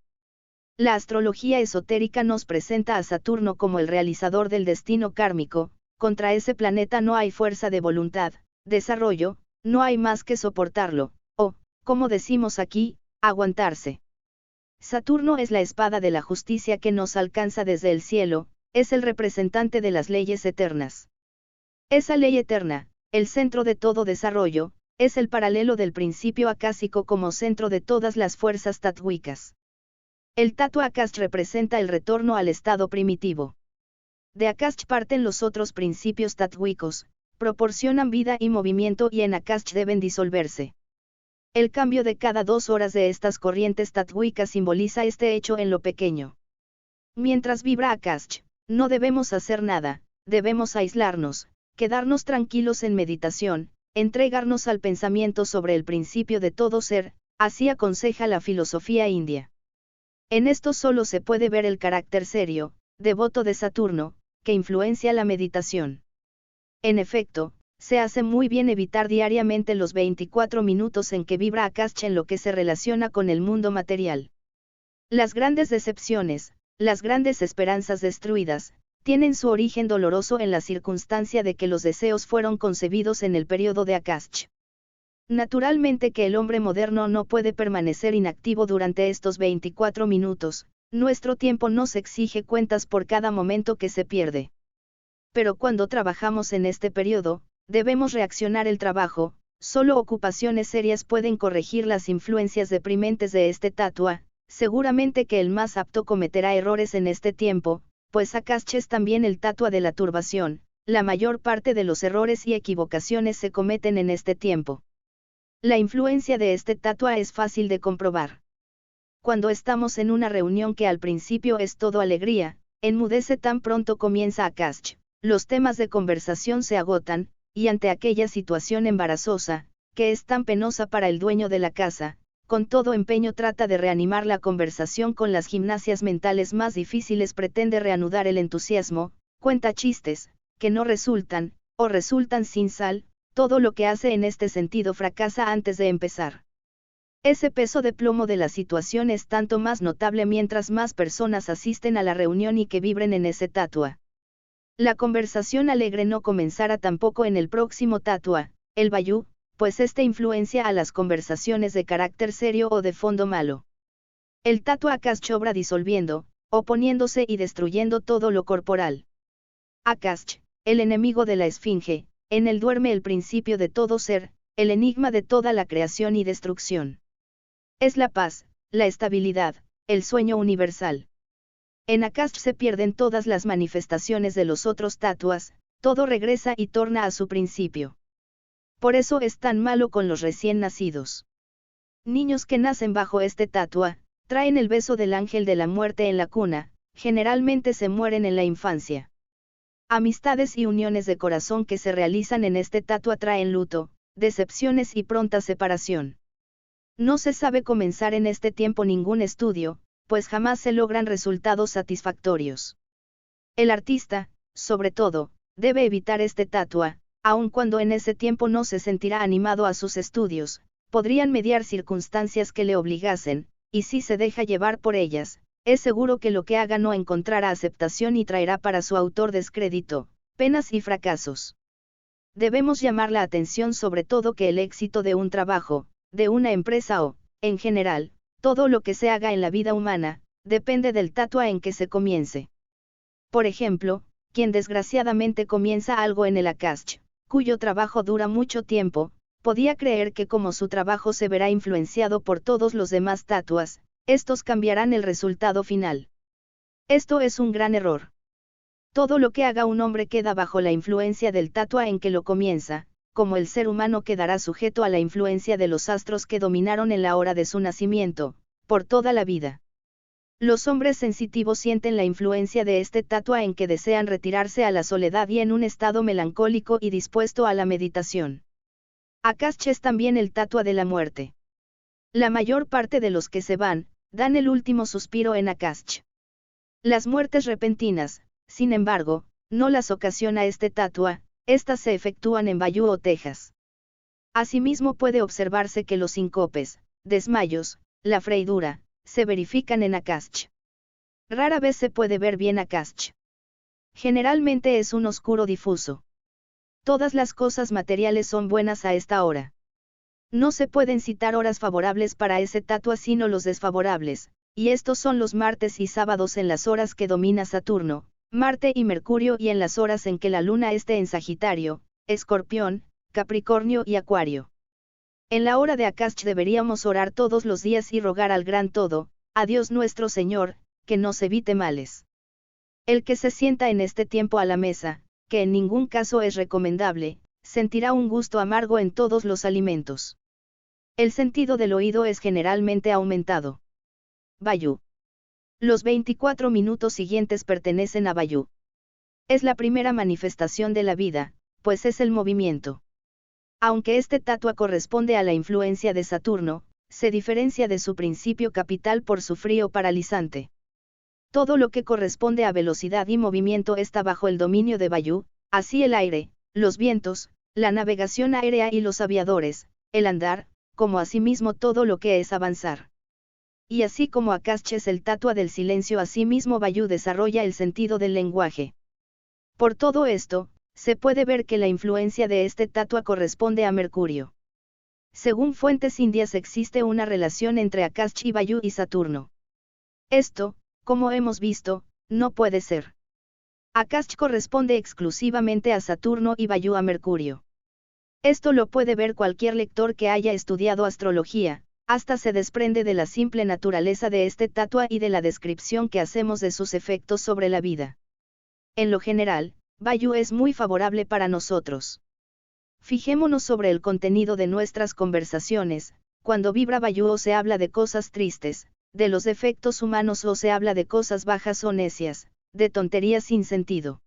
La astrología esotérica nos presenta a Saturno como el realizador del destino kármico, contra ese planeta no hay fuerza de voluntad, desarrollo, no hay más que soportarlo, o, como decimos aquí, aguantarse. Saturno es la espada de la justicia que nos alcanza desde el cielo, es el representante de las leyes eternas. Esa ley eterna, el centro de todo desarrollo, es el paralelo del principio acásico como centro de todas las fuerzas tátwicas. El tatua Akasha representa el retorno al estado primitivo. De Akasha parten los otros principios tátwicos, proporcionan vida y movimiento y en Akasha deben disolverse. El cambio de cada 2 horas de estas corrientes tátwicas simboliza este hecho en lo pequeño. Mientras vibra Akasha, no debemos hacer nada, debemos aislarnos, quedarnos tranquilos en meditación, entregarnos al pensamiento sobre el principio de todo ser, así aconseja la filosofía india. En esto solo se puede ver el carácter serio, devoto de Saturno, que influencia la meditación. En efecto, se hace muy bien evitar diariamente los 24 minutos en que vibra Akasha en lo que se relaciona con el mundo material. Las grandes decepciones, las grandes esperanzas destruidas, tienen su origen doloroso en la circunstancia de que los deseos fueron concebidos en el periodo de Akasha. Naturalmente que el hombre moderno no puede permanecer inactivo durante estos 24 minutos, nuestro tiempo nos exige cuentas por cada momento que se pierde. Pero cuando trabajamos en este periodo, debemos reaccionar el trabajo, solo ocupaciones serias pueden corregir las influencias deprimentes de este tatua, seguramente que el más apto cometerá errores en este tiempo, pues Akasha es también el tatua de la turbación, la mayor parte de los errores y equivocaciones se cometen en este tiempo. La influencia de este tatua es fácil de comprobar. Cuando estamos en una reunión que al principio es todo alegría, enmudece tan pronto comienza Akasha, los temas de conversación se agotan, y ante aquella situación embarazosa, que es tan penosa para el dueño de la casa, con todo empeño trata de reanimar la conversación con las gimnasias mentales más difíciles, pretende reanudar el entusiasmo, cuenta chistes, que no resultan, o resultan sin sal, todo lo que hace en este sentido fracasa antes de empezar. Ese peso de plomo de la situación es tanto más notable mientras más personas asisten a la reunión y que vibren en ese tatua. La conversación alegre no comenzará tampoco en el próximo tatua, el Vayu, pues este influencia a las conversaciones de carácter serio o de fondo malo. El tatua Akasha obra disolviendo, oponiéndose y destruyendo todo lo corporal. Akasha, el enemigo de la esfinge, en él duerme el principio de todo ser, el enigma de toda la creación y destrucción. Es la paz, la estabilidad, el sueño universal. En Akasha se pierden todas las manifestaciones de los otros tatuas, todo regresa y torna a su principio. Por eso es tan malo con los recién nacidos. Niños que nacen bajo este tatua, traen el beso del ángel de la muerte en la cuna, generalmente se mueren en la infancia. Amistades y uniones de corazón que se realizan en este tatua traen luto, decepciones y pronta separación. No se sabe comenzar en este tiempo ningún estudio, pues jamás se logran resultados satisfactorios. El artista, sobre todo, debe evitar este tatua, aun cuando en ese tiempo no se sentirá animado a sus estudios, podrían mediar circunstancias que le obligasen, y si se deja llevar por ellas, es seguro que lo que haga no encontrará aceptación y traerá para su autor descrédito, penas y fracasos. Debemos llamar la atención sobre todo que el éxito de un trabajo, de una empresa o, en general, todo lo que se haga en la vida humana, depende del tatua en que se comience. Por ejemplo, quien desgraciadamente comienza algo en el Akasha, cuyo trabajo dura mucho tiempo, podía creer que como su trabajo se verá influenciado por todos los demás tatuas, estos cambiarán el resultado final. Esto es un gran error. Todo lo que haga un hombre queda bajo la influencia del tatua en que lo comienza, como el ser humano quedará sujeto a la influencia de los astros que dominaron en la hora de su nacimiento, por toda la vida. Los hombres sensitivos sienten la influencia de este tatua en que desean retirarse a la soledad y en un estado melancólico y dispuesto a la meditación. Akasha es también el tatua de la muerte. La mayor parte de los que se van, dan el último suspiro en Akasha. Las muertes repentinas, sin embargo, no las ocasiona este tatua, estas se efectúan en Bayou o Texas. Asimismo puede observarse que los síncopes, desmayos, la freidura, se verifican en Akasha. Rara vez se puede ver bien Akasha. Generalmente es un oscuro difuso. Todas las cosas materiales son buenas a esta hora. No se pueden citar horas favorables para ese tatua sino los desfavorables, y estos son los martes y sábados en las horas que domina Saturno, Marte y Mercurio y en las horas en que la Luna esté en Sagitario, Escorpión, Capricornio y Acuario. En la hora de Akasha deberíamos orar todos los días y rogar al Gran Todo, a Dios nuestro Señor, que nos evite males. El que se sienta en este tiempo a la mesa, que en ningún caso es recomendable, sentirá un gusto amargo en todos los alimentos. El sentido del oído es generalmente aumentado. Bayou. Los 24 minutos siguientes pertenecen a Bayou. Es la primera manifestación de la vida, pues es el movimiento. Aunque este tatua corresponde a la influencia de Saturno, se diferencia de su principio capital por su frío paralizante. Todo lo que corresponde a velocidad y movimiento está bajo el dominio de Bayou, así el aire, los vientos, la navegación aérea y los aviadores, el andar, como asimismo todo lo que es avanzar. Y así como Akasha es el tatua del silencio, asimismo Bayou desarrolla el sentido del lenguaje. Por todo esto, se puede ver que la influencia de este tatua corresponde a Mercurio. Según fuentes indias existe una relación entre Akasha y Bayou y Saturno. Esto, como hemos visto, no puede ser. Akasha corresponde exclusivamente a Saturno y Bayou a Mercurio. Esto lo puede ver cualquier lector que haya estudiado astrología, hasta se desprende de la simple naturaleza de este tatua y de la descripción que hacemos de sus efectos sobre la vida. En lo general, Bayou es muy favorable para nosotros. Fijémonos sobre el contenido de nuestras conversaciones, cuando vibra Bayou o se habla de cosas tristes, de los defectos humanos o se habla de cosas bajas o necias, de tonterías sin sentido.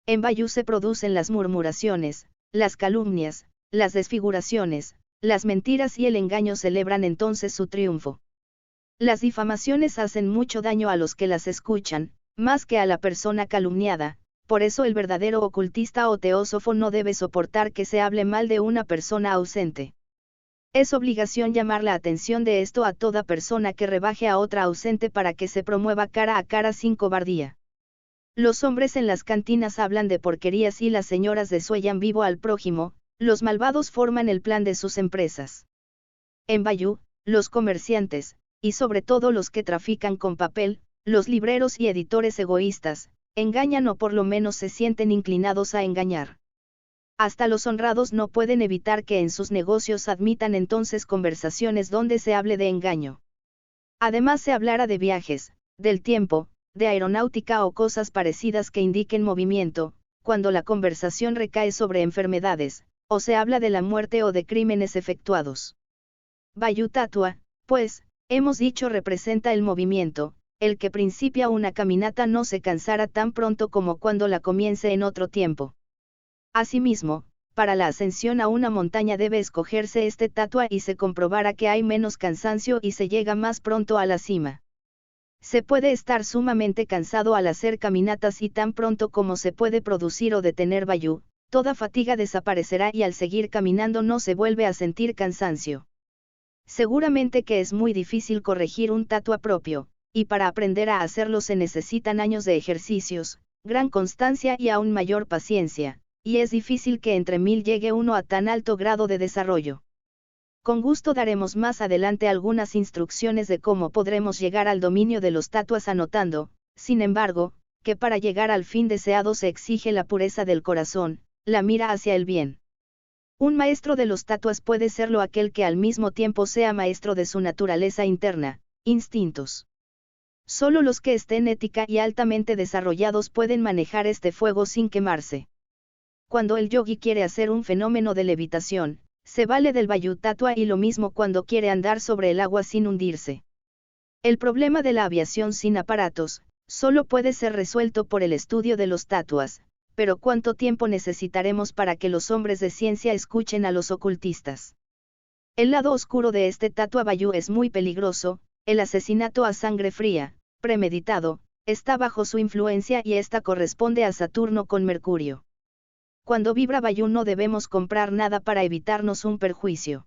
En Bayou se producen las murmuraciones, las calumnias, las desfiguraciones, las mentiras y el engaño celebran entonces su triunfo. Las difamaciones hacen mucho daño a los que las escuchan, más que a la persona calumniada. Por eso el verdadero ocultista o teósofo no debe soportar que se hable mal de una persona ausente. Es obligación llamar la atención de esto a toda persona que rebaje a otra ausente para que se promueva cara a cara sin cobardía. Los hombres en las cantinas hablan de porquerías y las señoras desuellan vivo al prójimo, los malvados forman el plan de sus empresas. En Bayou, los comerciantes, y sobre todo los que trafican con papel, los libreros y editores egoístas, engañan o por lo menos se sienten inclinados a engañar. Hasta los honrados no pueden evitar que en sus negocios admitan entonces conversaciones donde se hable de engaño. Además se hablará de viajes, del tiempo, de aeronáutica o cosas parecidas que indiquen movimiento, cuando la conversación recae sobre enfermedades, o se habla de la muerte o de crímenes efectuados. Bayou tatua, pues, hemos dicho representa el movimiento. El que principia una caminata no se cansará tan pronto como cuando la comience en otro tiempo. Asimismo, para la ascensión a una montaña debe escogerse este tatua y se comprobará que hay menos cansancio y se llega más pronto a la cima. Se puede estar sumamente cansado al hacer caminatas y tan pronto como se puede producir o detener Bayou, toda fatiga desaparecerá y al seguir caminando no se vuelve a sentir cansancio. Seguramente que es muy difícil corregir un tatua propio, y para aprender a hacerlo se necesitan años de ejercicios, gran constancia y aún mayor paciencia, y es difícil que entre 1000 llegue uno a tan alto grado de desarrollo. Con gusto daremos más adelante algunas instrucciones de cómo podremos llegar al dominio de los tatuas anotando, sin embargo, que para llegar al fin deseado se exige la pureza del corazón, la mira hacia el bien. Un maestro de los tatuas puede serlo aquel que al mismo tiempo sea maestro de su naturaleza interna, instintos. Solo los que estén ética y altamente desarrollados pueden manejar este fuego sin quemarse. Cuando el yogi quiere hacer un fenómeno de levitación, se vale del Bayou tatua y lo mismo cuando quiere andar sobre el agua sin hundirse. El problema de la aviación sin aparatos, solo puede ser resuelto por el estudio de los tatuas, pero ¿cuánto tiempo necesitaremos para que los hombres de ciencia escuchen a los ocultistas? El lado oscuro de este Tatua Bayou es muy peligroso, el asesinato a sangre fría, premeditado, está bajo su influencia y esta corresponde a Saturno con Mercurio. Cuando vibra Bayou no debemos comprar nada para evitarnos un perjuicio.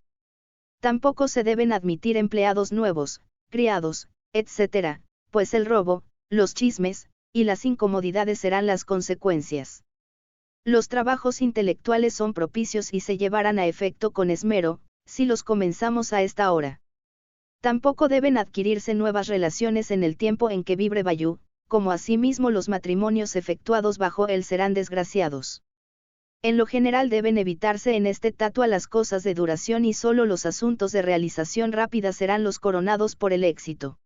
Tampoco se deben admitir empleados nuevos, criados, etc., pues el robo, los chismes, y las incomodidades serán las consecuencias. Los trabajos intelectuales son propicios y se llevarán a efecto con esmero, si los comenzamos a esta hora. Tampoco deben adquirirse nuevas relaciones en el tiempo en que vibre Bayou, como asimismo los matrimonios efectuados bajo él serán desgraciados. En lo general deben evitarse en este Tatua las cosas de duración y solo los asuntos de realización rápida serán los coronados por el éxito.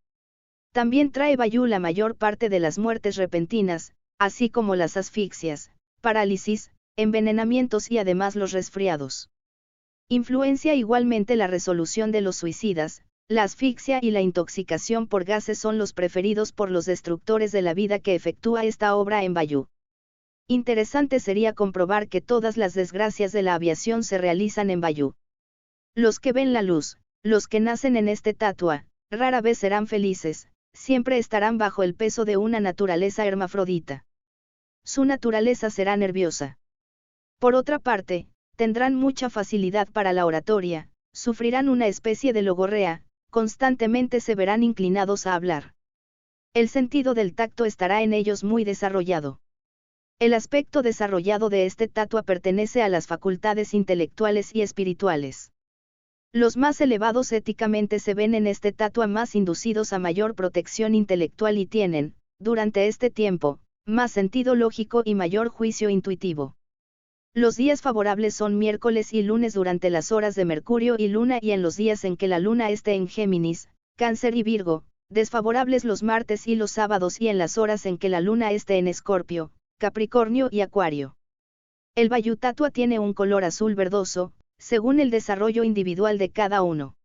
También trae Bayou la mayor parte de las muertes repentinas, así como las asfixias, parálisis, envenenamientos y además los resfriados. Influencia igualmente la resolución de los suicidas, la asfixia y la intoxicación por gases son los preferidos por los destructores de la vida que efectúa esta obra en Bayou. Interesante sería comprobar que todas las desgracias de la aviación se realizan en Bayou. Los que ven la luz, los que nacen en este Tatua, rara vez serán felices, siempre estarán bajo el peso de una naturaleza hermafrodita. Su naturaleza será nerviosa. Por otra parte, tendrán mucha facilidad para la oratoria, sufrirán una especie de logorrea, constantemente se verán inclinados a hablar. El sentido del tacto estará en ellos muy desarrollado. El aspecto desarrollado de este Tatua pertenece a las facultades intelectuales y espirituales. Los más elevados éticamente se ven en este Tatua más inducidos a mayor protección intelectual y tienen, durante este tiempo, más sentido lógico y mayor juicio intuitivo. Los días favorables son miércoles y lunes durante las horas de Mercurio y Luna y en los días en que la Luna esté en Géminis, Cáncer y Virgo, desfavorables los martes y los sábados y en las horas en que la Luna esté en Escorpio, Capricornio y Acuario. El Bayou Tatua tiene un color azul verdoso, según el desarrollo individual de cada uno.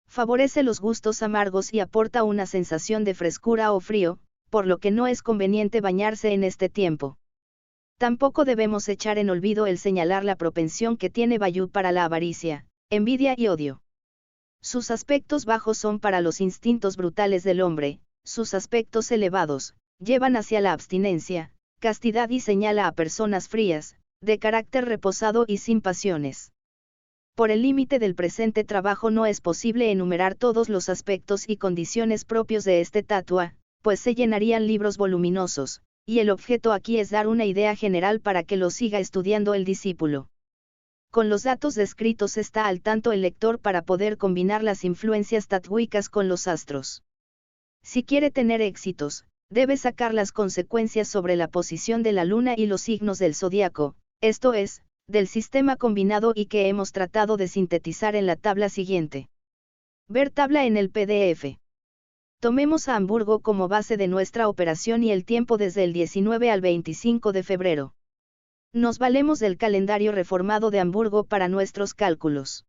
Favorece los gustos amargos y aporta una sensación de frescura o frío, por lo que no es conveniente bañarse en este tiempo. Tampoco debemos echar en olvido el señalar la propensión que tiene Bayou para la avaricia, envidia y odio. Sus aspectos bajos son para los instintos brutales del hombre, sus aspectos elevados, llevan hacia la abstinencia, castidad y señala a personas frías, de carácter reposado y sin pasiones. Por el límite del presente trabajo no es posible enumerar todos los aspectos y condiciones propios de este Tatua, pues se llenarían libros voluminosos, y el objeto aquí es dar una idea general para que lo siga estudiando el discípulo. Con los datos descritos está al tanto el lector para poder combinar las influencias tatuicas con los astros. Si quiere tener éxitos, debe sacar las consecuencias sobre la posición de la luna y los signos del zodiaco, esto es, del sistema combinado y que hemos tratado de sintetizar en la tabla siguiente. Ver tabla en el PDF. Tomemos a Hamburgo como base de nuestra operación y el tiempo desde el 19 al 25 de febrero. Nos valemos del calendario reformado de Hamburgo para nuestros cálculos.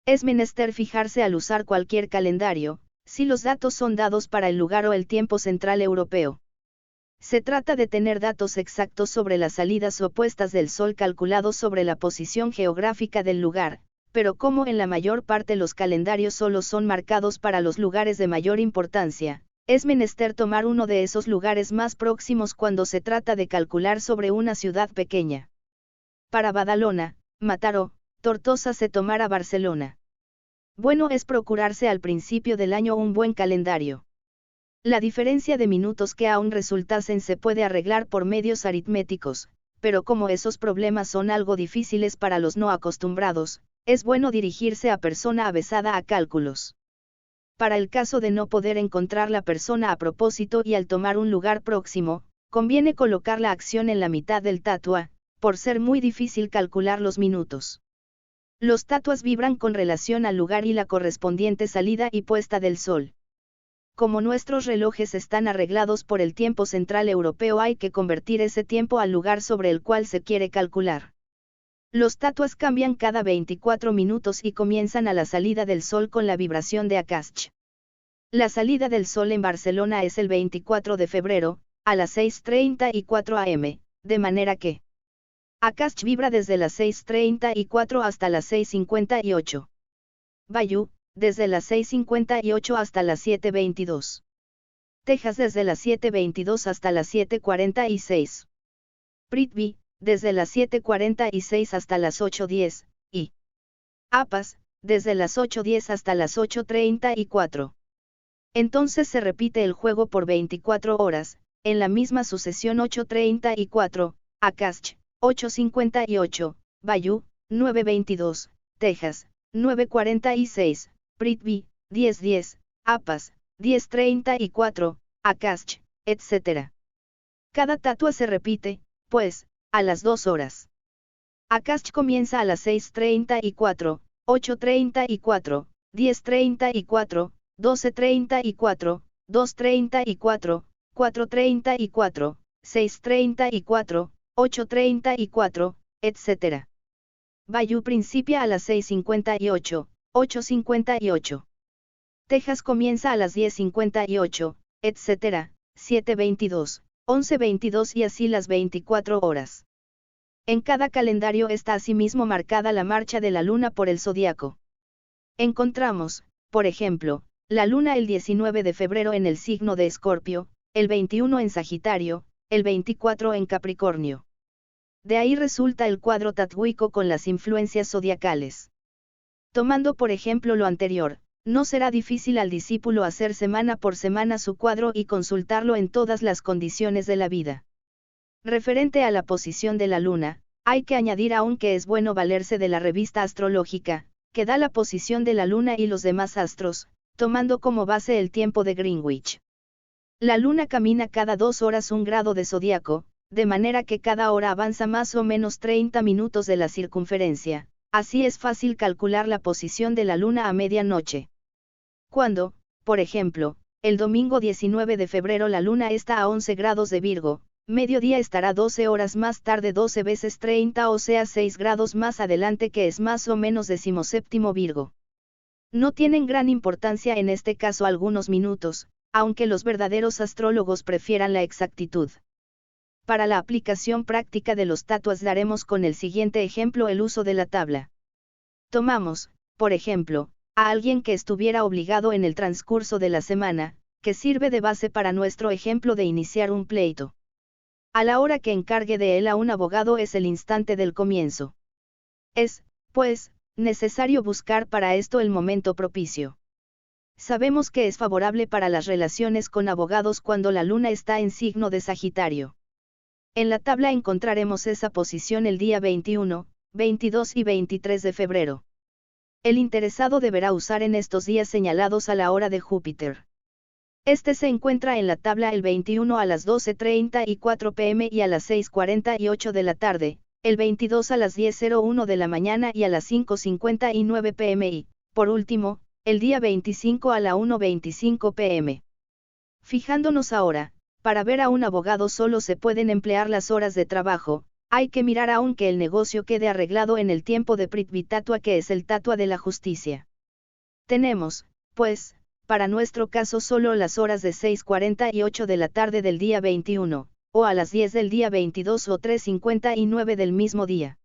Es menester fijarse al usar cualquier calendario, si los datos son dados para el lugar o el tiempo central europeo. Se trata de tener datos exactos sobre las salidas o puestas del Sol calculados sobre la posición geográfica del lugar, pero como en la mayor parte los calendarios solo son marcados para los lugares de mayor importancia, es menester tomar uno de esos lugares más próximos cuando se trata de calcular sobre una ciudad pequeña. Para Badalona, Mataró, Tortosa se tomará Barcelona. Bueno es procurarse al principio del año un buen calendario. La diferencia de minutos que aún resultasen se puede arreglar por medios aritméticos, pero como esos problemas son algo difíciles para los no acostumbrados, es bueno dirigirse a persona avesada a cálculos. Para el caso de no poder encontrar la persona a propósito y al tomar un lugar próximo, conviene colocar la acción en la mitad del Tatua, por ser muy difícil calcular los minutos. Los Tatuas vibran con relación al lugar y la correspondiente salida y puesta del Sol. Como nuestros relojes están arreglados por el tiempo central europeo, hay que convertir ese tiempo al lugar sobre el cual se quiere calcular. Los Tatuas cambian cada 24 minutos y comienzan a la salida del Sol con la vibración de Akash. La salida del sol en Barcelona es el 24 de febrero, a las 6:34 am, de manera que Akasht vibra desde las 6:34 hasta las 6:58. Bayou, desde las 6:58 hasta las 7:22. Texas desde las 7:22 hasta las 7:46. Prithvi, desde las 7:46 hasta las 8:10, y Apas, desde las 8:10 hasta las 8:34. Entonces se repite el juego por 24 horas, en la misma sucesión 8:34, Akasht, 8:58, Bayou, 9:22, Texas, 9:46, Prithvi, 10:10, Apas, 10:34, Akasht, etc. Cada tatua se repite, pues, a las 2 horas. Akasht comienza a las 6:34, 8:34, 10:34, 12:34, 2:34, 4:34, 6:34, 8:34, etc. Bayou principia a las 6:58, 8:58. Texas comienza a las 10:58, etc., 7:22, 11:22 y así las 24 horas. En cada calendario está asimismo marcada la marcha de la luna por el zodiaco. Encontramos, por ejemplo, la luna el 19 de febrero en el signo de Escorpio, el 21 en Sagitario, el 24 en Capricornio. De ahí resulta el cuadro tatúico con las influencias zodiacales. Tomando por ejemplo lo anterior, no será difícil al discípulo hacer semana por semana su cuadro y consultarlo en todas las condiciones de la vida. Referente a la posición de la luna, hay que añadir aún que es bueno valerse de la revista astrológica, que da la posición de la luna y los demás astros, tomando como base el tiempo de Greenwich. La luna camina cada 2 horas un grado de zodiaco, de manera que cada hora avanza más o menos 30 minutos de la circunferencia, así es fácil calcular la posición de la luna a medianoche. Cuando, por ejemplo, el domingo 19 de febrero la luna está a 11 grados de Virgo, mediodía estará 12 horas más tarde 12 veces 30 o sea 6 grados más adelante que es más o menos 17º Virgo. No tienen gran importancia en este caso algunos minutos, aunque los verdaderos astrólogos prefieran la exactitud. Para la aplicación práctica de los tatuas daremos con el siguiente ejemplo el uso de la tabla. Tomamos, por ejemplo, a alguien que estuviera obligado en el transcurso de la semana, que sirve de base para nuestro ejemplo de iniciar un pleito. A la hora que encargue de él a un abogado es el instante del comienzo. Es, pues, necesario buscar para esto el momento propicio. Sabemos que es favorable para las relaciones con abogados cuando la luna está en signo de Sagitario. En la tabla encontraremos esa posición el día 21, 22 y 23 de febrero. El interesado deberá usar en estos días señalados a la hora de Júpiter. Este se encuentra en la tabla el 21 a las 12:34 pm y a las 6:48 de la tarde, el 22 a las 10:01 de la mañana y a las 5:59 pm y, por último, el día 25 a la 1:25 pm. Fijándonos ahora, para ver a un abogado solo se pueden emplear las horas de trabajo, hay que mirar aún que el negocio quede arreglado en el tiempo de Prithvi Tatua que es el tatua de la justicia. Tenemos, pues, para nuestro caso solo las horas de 6:48 de la tarde del día 21, o a las 10 del día 22 o 3:59 del mismo día.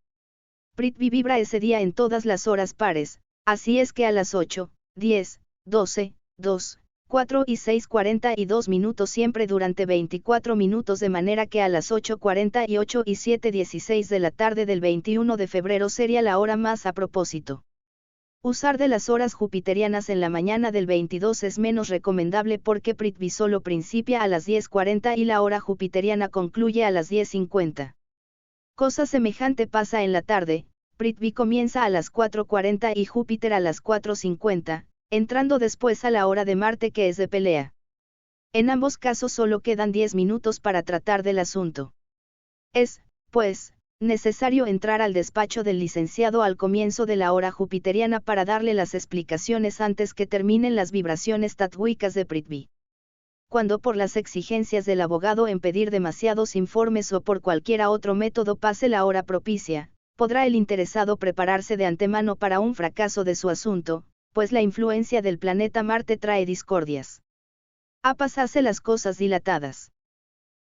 Prithvi vibra ese día en todas las horas pares, así es que a las 8, 10, 12, 2, 4 y 6:42 minutos siempre durante 24 minutos de manera que a las 8:48 y 7:16 de la tarde del 21 de febrero sería la hora más a propósito. Usar de las horas jupiterianas en la mañana del 22 es menos recomendable porque Prithvi solo principia a las 10:40 y la hora jupiteriana concluye a las 10:50. Cosa semejante pasa en la tarde, Prithvi comienza a las 4:40 y Júpiter a las 4:50, entrando después a la hora de Marte que es de pelea. En ambos casos solo quedan 10 minutos para tratar del asunto. Es, pues, necesario entrar al despacho del licenciado al comienzo de la hora jupiteriana para darle las explicaciones antes que terminen las vibraciones tatúicas de Prithvi. Cuando por las exigencias del abogado en pedir demasiados informes o por cualquier otro método pase la hora propicia, podrá el interesado prepararse de antemano para un fracaso de su asunto, pues la influencia del planeta Marte trae discordias. A pasarse las cosas dilatadas.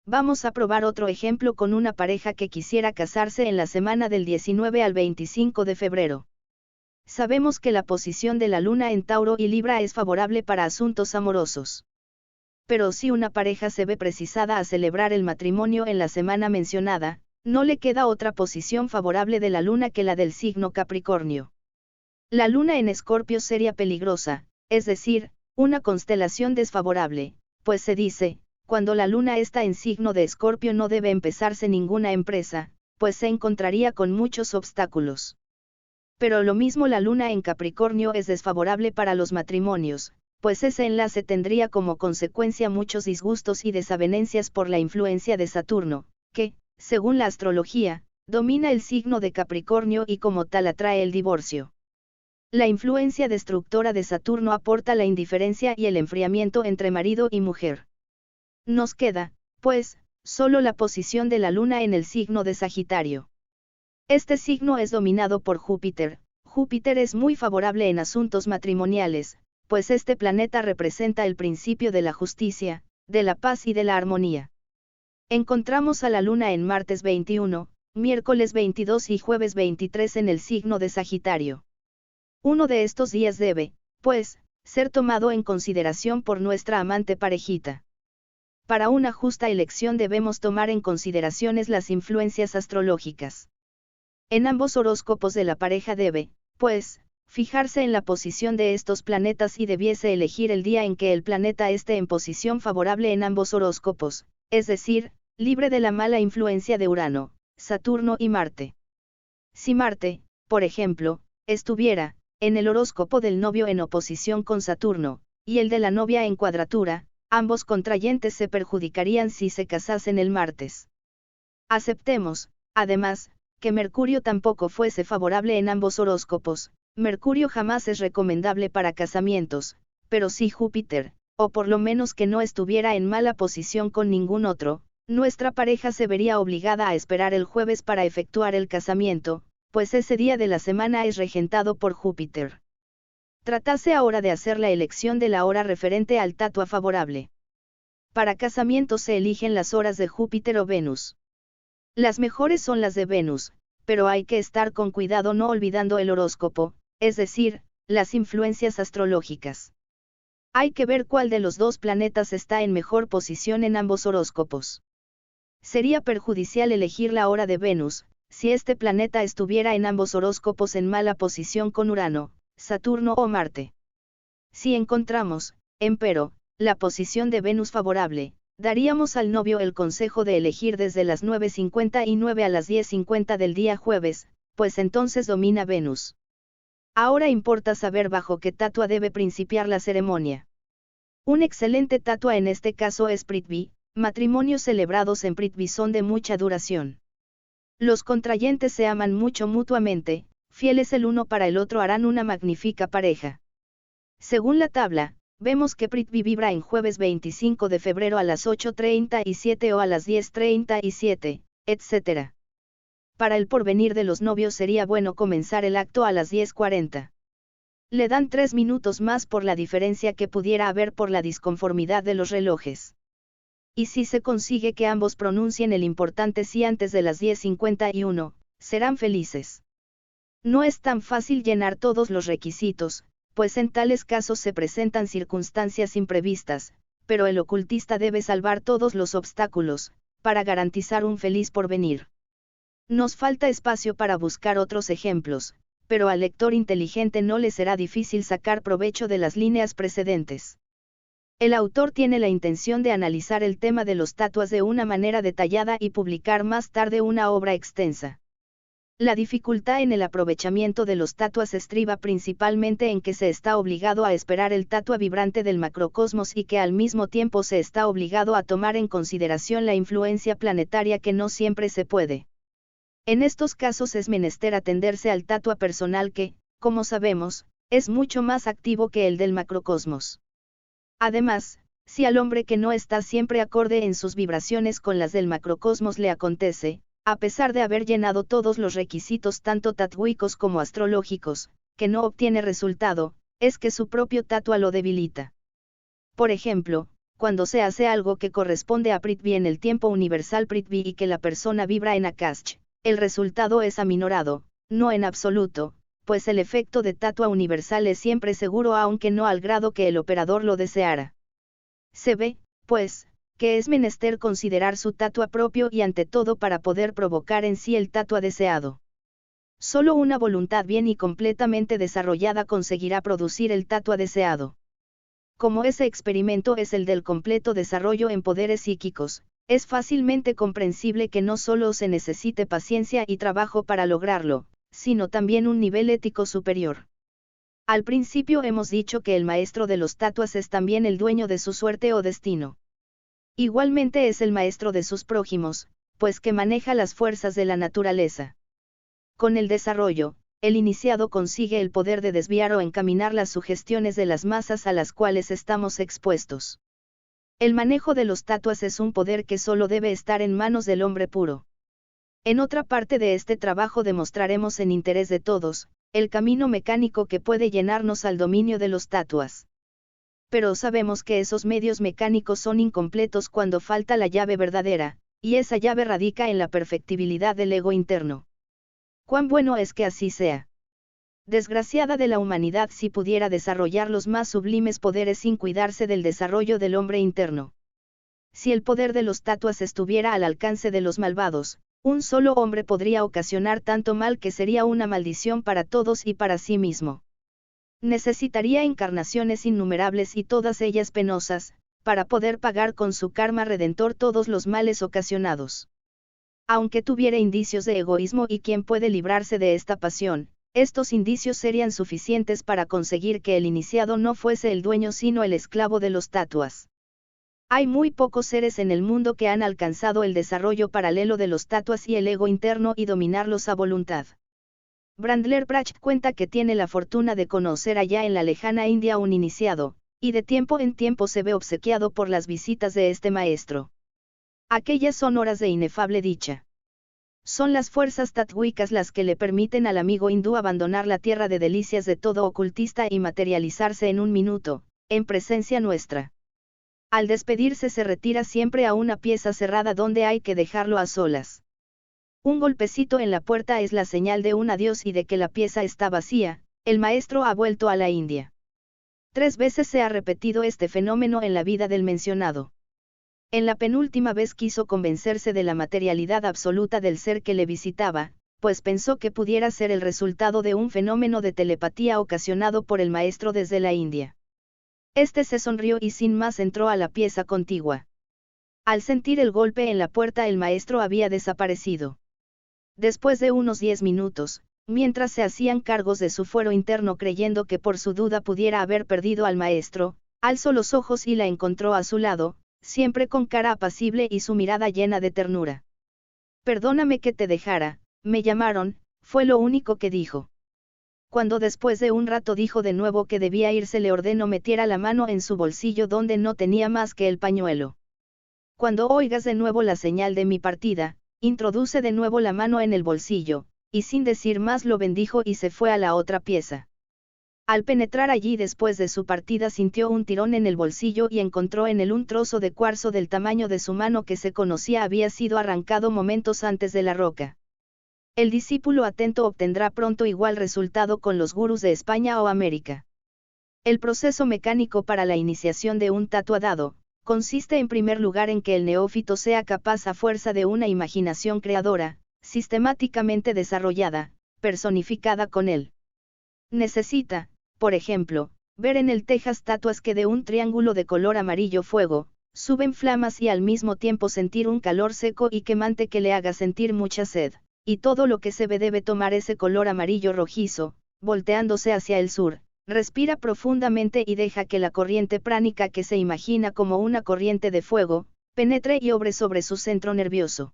Vamos a probar otro ejemplo con una pareja que quisiera casarse en la semana del 19 al 25 de febrero. Sabemos que la posición de la Luna en Tauro y Libra es favorable para asuntos amorosos. Pero si una pareja se ve precisada a celebrar el matrimonio en la semana mencionada, no le queda otra posición favorable de la Luna que la del signo Capricornio. La Luna en Escorpio sería peligrosa, es decir, una constelación desfavorable, pues se dice, cuando la Luna está en signo de Escorpio no debe empezarse ninguna empresa, pues se encontraría con muchos obstáculos. Pero lo mismo la Luna en Capricornio es desfavorable para los matrimonios, pues ese enlace tendría como consecuencia muchos disgustos y desavenencias por la influencia de Saturno, que, según la astrología, domina el signo de Capricornio y como tal atrae el divorcio. La influencia destructora de Saturno aporta la indiferencia y el enfriamiento entre marido y mujer. Nos queda, pues, solo la posición de la Luna en el signo de Sagitario. Este signo es dominado por Júpiter. Júpiter es muy favorable en asuntos matrimoniales, pues este planeta representa el principio de la justicia, de la paz y de la armonía. Encontramos a la Luna en martes 21, miércoles 22 y jueves 23 en el signo de Sagitario. Uno de estos días debe, pues, ser tomado en consideración por nuestra amante parejita. Para una justa elección debemos tomar en consideraciones las influencias astrológicas. En ambos horóscopos de la pareja debe, pues, fijarse en la posición de estos planetas y debiese elegir el día en que el planeta esté en posición favorable en ambos horóscopos, es decir, libre de la mala influencia de Urano, Saturno y Marte. Si Marte, por ejemplo, estuviera, en el horóscopo del novio en oposición con Saturno, y el de la novia en cuadratura, ambos contrayentes se perjudicarían si se casasen el martes. Aceptemos, además, que Mercurio tampoco fuese favorable en ambos horóscopos. Mercurio jamás es recomendable para casamientos, pero sí Júpiter, o por lo menos que no estuviera en mala posición con ningún otro, nuestra pareja se vería obligada a esperar el jueves para efectuar el casamiento, pues ese día de la semana es regentado por Júpiter. Tratase ahora de hacer la elección de la hora referente al tatua favorable. Para casamiento se eligen las horas de Júpiter o Venus. Las mejores son las de Venus, pero hay que estar con cuidado no olvidando el horóscopo, es decir, las influencias astrológicas. Hay que ver cuál de los dos planetas está en mejor posición en ambos horóscopos. Sería perjudicial elegir la hora de Venus, si este planeta estuviera en ambos horóscopos en mala posición con Urano, Saturno o Marte. Si encontramos, empero, la posición de Venus favorable, daríamos al novio el consejo de elegir desde las 9:59 a las 10:50 del día jueves, pues entonces domina Venus. Ahora importa saber bajo qué tatua debe principiar la ceremonia. Un excelente tatua en este caso es Prithvi. Matrimonios celebrados en Prithvi son de mucha duración. Los contrayentes se aman mucho mutuamente, fieles el uno para el otro harán una magnífica pareja. Según la tabla, vemos que Prithvi vibra en jueves 25 de febrero a las 8:37 o a las 10:37, etc. Para el porvenir de los novios sería bueno comenzar el acto a las 10:40. Le dan 3 minutos más por la diferencia que pudiera haber por la disconformidad de los relojes. Y si se consigue que ambos pronuncien el importante sí antes de las 10:51, serán felices. No es tan fácil llenar todos los requisitos, pues en tales casos se presentan circunstancias imprevistas, pero el ocultista debe salvar todos los obstáculos, para garantizar un feliz porvenir. Nos falta espacio para buscar otros ejemplos, pero al lector inteligente no le será difícil sacar provecho de las líneas precedentes. El autor tiene la intención de analizar el tema de los tatuas de una manera detallada y publicar más tarde una obra extensa. La dificultad en el aprovechamiento de los tatuas estriba principalmente en que se está obligado a esperar el tatua vibrante del macrocosmos y que al mismo tiempo se está obligado a tomar en consideración la influencia planetaria que no siempre se puede. En estos casos es menester atenderse al tatua personal que, como sabemos, es mucho más activo que el del macrocosmos. Además, si al hombre que no está siempre acorde en sus vibraciones con las del macrocosmos le acontece, a pesar de haber llenado todos los requisitos tanto tatúicos como astrológicos, que no obtiene resultado, es que su propio tatua lo debilita. Por ejemplo, cuando se hace algo que corresponde a Prithvi en el tiempo universal Prithvi y que la persona vibra en Akash, el resultado es aminorado, no en absoluto, pues el efecto de tatua universal es siempre seguro aunque no al grado que el operador lo deseara. Se ve, pues, que es menester considerar su tatua propio y ante todo para poder provocar en sí el tatua deseado. Solo una voluntad bien y completamente desarrollada conseguirá producir el tatua deseado. Como ese experimento es el del completo desarrollo en poderes psíquicos, es fácilmente comprensible que no solo se necesite paciencia y trabajo para lograrlo, sino también un nivel ético superior. Al principio hemos dicho que el maestro de los tatuas es también el dueño de su suerte o destino. Igualmente es el maestro de sus prójimos, pues que maneja las fuerzas de la naturaleza. Con el desarrollo, el iniciado consigue el poder de desviar o encaminar las sugestiones de las masas a las cuales estamos expuestos. El manejo de los tatuas es un poder que solo debe estar en manos del hombre puro. En otra parte de este trabajo demostraremos en interés de todos, el camino mecánico que puede llenarnos al dominio de los tatuas. Pero sabemos que esos medios mecánicos son incompletos cuando falta la llave verdadera, y esa llave radica en la perfectibilidad del ego interno. Cuán bueno es que así sea. Desgraciada de la humanidad si pudiera desarrollar los más sublimes poderes sin cuidarse del desarrollo del hombre interno. Si el poder de los tatuas estuviera al alcance de los malvados, un solo hombre podría ocasionar tanto mal que sería una maldición para todos y para sí mismo. Necesitaría encarnaciones innumerables y todas ellas penosas, para poder pagar con su karma redentor todos los males ocasionados. Aunque tuviera indicios de egoísmo y quien puede librarse de esta pasión, estos indicios serían suficientes para conseguir que el iniciado no fuese el dueño sino el esclavo de los tatuas. Hay muy pocos seres en el mundo que han alcanzado el desarrollo paralelo de los tatuas y el ego interno y dominarlos a voluntad. Brandler Pracht cuenta que tiene la fortuna de conocer allá en la lejana India un iniciado, y de tiempo en tiempo se ve obsequiado por las visitas de este maestro. Aquellas son horas de inefable dicha. Son las fuerzas tatwicas las que le permiten al amigo hindú abandonar la tierra de delicias de todo ocultista y materializarse en un minuto, en presencia nuestra. Al despedirse se retira siempre a una pieza cerrada donde hay que dejarlo a solas. Un golpecito en la puerta es la señal de un adiós y de que la pieza está vacía, el maestro ha vuelto a la India. 3 veces se ha repetido este fenómeno en la vida del mencionado. En la penúltima vez quiso convencerse de la materialidad absoluta del ser que le visitaba, pues pensó que pudiera ser el resultado de un fenómeno de telepatía ocasionado por el maestro desde la India. Este se sonrió y sin más entró a la pieza contigua. Al sentir el golpe en la puerta el maestro había desaparecido. Después de unos 10 minutos, mientras se hacían cargos de su fuero interno creyendo que por su duda pudiera haber perdido al maestro, alzó los ojos y la encontró a su lado, siempre con cara apacible y su mirada llena de ternura. Perdóname que te dejara, me llamaron, fue lo único que dijo. Cuando después de un rato dijo de nuevo que debía irse le ordenó metiera la mano en su bolsillo donde no tenía más que el pañuelo. Cuando oigas de nuevo la señal de mi partida, introduce de nuevo la mano en el bolsillo, y sin decir más lo bendijo y se fue a la otra pieza. Al penetrar allí después de su partida sintió un tirón en el bolsillo y encontró en él un trozo de cuarzo del tamaño de su mano que se conocía había sido arrancado momentos antes de la roca. El discípulo atento obtendrá pronto igual resultado con los gurús de España o América. El proceso mecánico para la iniciación de un tatuadado, consiste en primer lugar en que el neófito sea capaz a fuerza de una imaginación creadora, sistemáticamente desarrollada, personificada con él. Necesita, por ejemplo, ver en el tejas tatuas que de un triángulo de color amarillo fuego, suben flamas y al mismo tiempo sentir un calor seco y quemante que le haga sentir mucha sed, y todo lo que se ve debe tomar ese color amarillo rojizo, volteándose hacia el sur, respira profundamente y deja que la corriente pránica que se imagina como una corriente de fuego, penetre y obre sobre su centro nervioso.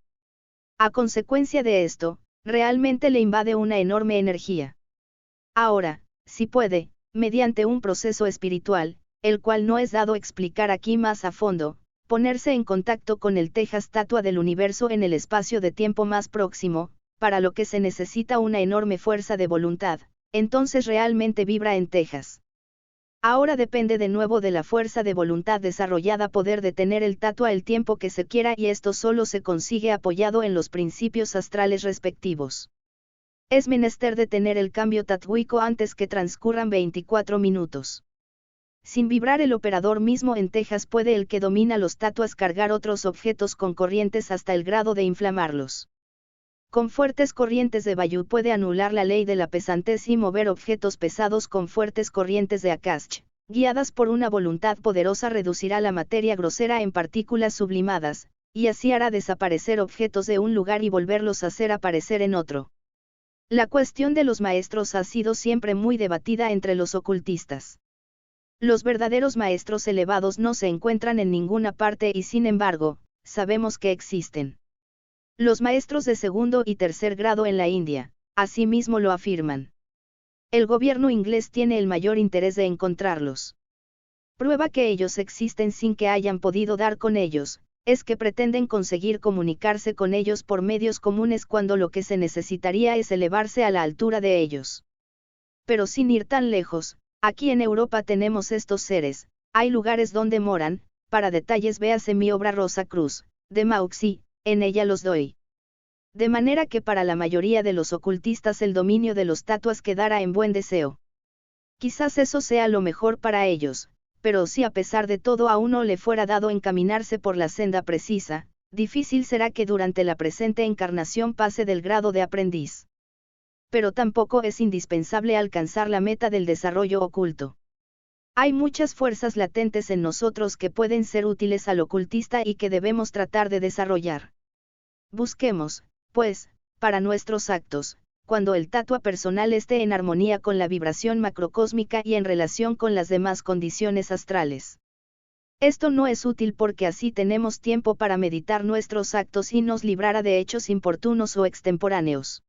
A consecuencia de esto, realmente le invade una enorme energía. Ahora, si puede, mediante un proceso espiritual, el cual no es dado explicar aquí más a fondo, ponerse en contacto con el tejas tatua del universo en el espacio de tiempo más próximo, para lo que se necesita una enorme fuerza de voluntad, entonces realmente vibra en tejas. Ahora depende de nuevo de la fuerza de voluntad desarrollada poder detener el tatua el tiempo que se quiera, y esto solo se consigue apoyado en los principios astrales respectivos. Es menester detener el cambio tatuico antes que transcurran 24 minutos. Sin vibrar el operador mismo en Texas, puede el que domina los tatuas cargar otros objetos con corrientes hasta el grado de inflamarlos. Con fuertes corrientes de Bayou puede anular la ley de la pesantez y mover objetos pesados con fuertes corrientes de Akasha, guiadas por una voluntad poderosa, reducirá la materia grosera en partículas sublimadas, y así hará desaparecer objetos de un lugar y volverlos a hacer aparecer en otro. La cuestión de los maestros ha sido siempre muy debatida entre los ocultistas. Los verdaderos maestros elevados no se encuentran en ninguna parte y, sin embargo, sabemos que existen. Los maestros de segundo y tercer grado en la India, asimismo lo afirman. El gobierno inglés tiene el mayor interés de encontrarlos. Prueba que ellos existen sin que hayan podido dar con ellos, es que pretenden conseguir comunicarse con ellos por medios comunes cuando lo que se necesitaría es elevarse a la altura de ellos. Pero sin ir tan lejos, aquí en Europa tenemos estos seres, hay lugares donde moran, para detalles véase mi obra Rosa Cruz, de Mauxi, en ella los doy. De manera que para la mayoría de los ocultistas el dominio de los tatuas quedará en buen deseo. Quizás eso sea lo mejor para ellos, pero si a pesar de todo a uno le fuera dado encaminarse por la senda precisa, difícil será que durante la presente encarnación pase del grado de aprendiz. Pero tampoco es indispensable alcanzar la meta del desarrollo oculto. Hay muchas fuerzas latentes en nosotros que pueden ser útiles al ocultista y que debemos tratar de desarrollar. Busquemos, pues, para nuestros actos, cuando el tatua personal esté en armonía con la vibración macrocósmica y en relación con las demás condiciones astrales. Esto no es útil porque así tenemos tiempo para meditar nuestros actos y nos librará de hechos importunos o extemporáneos.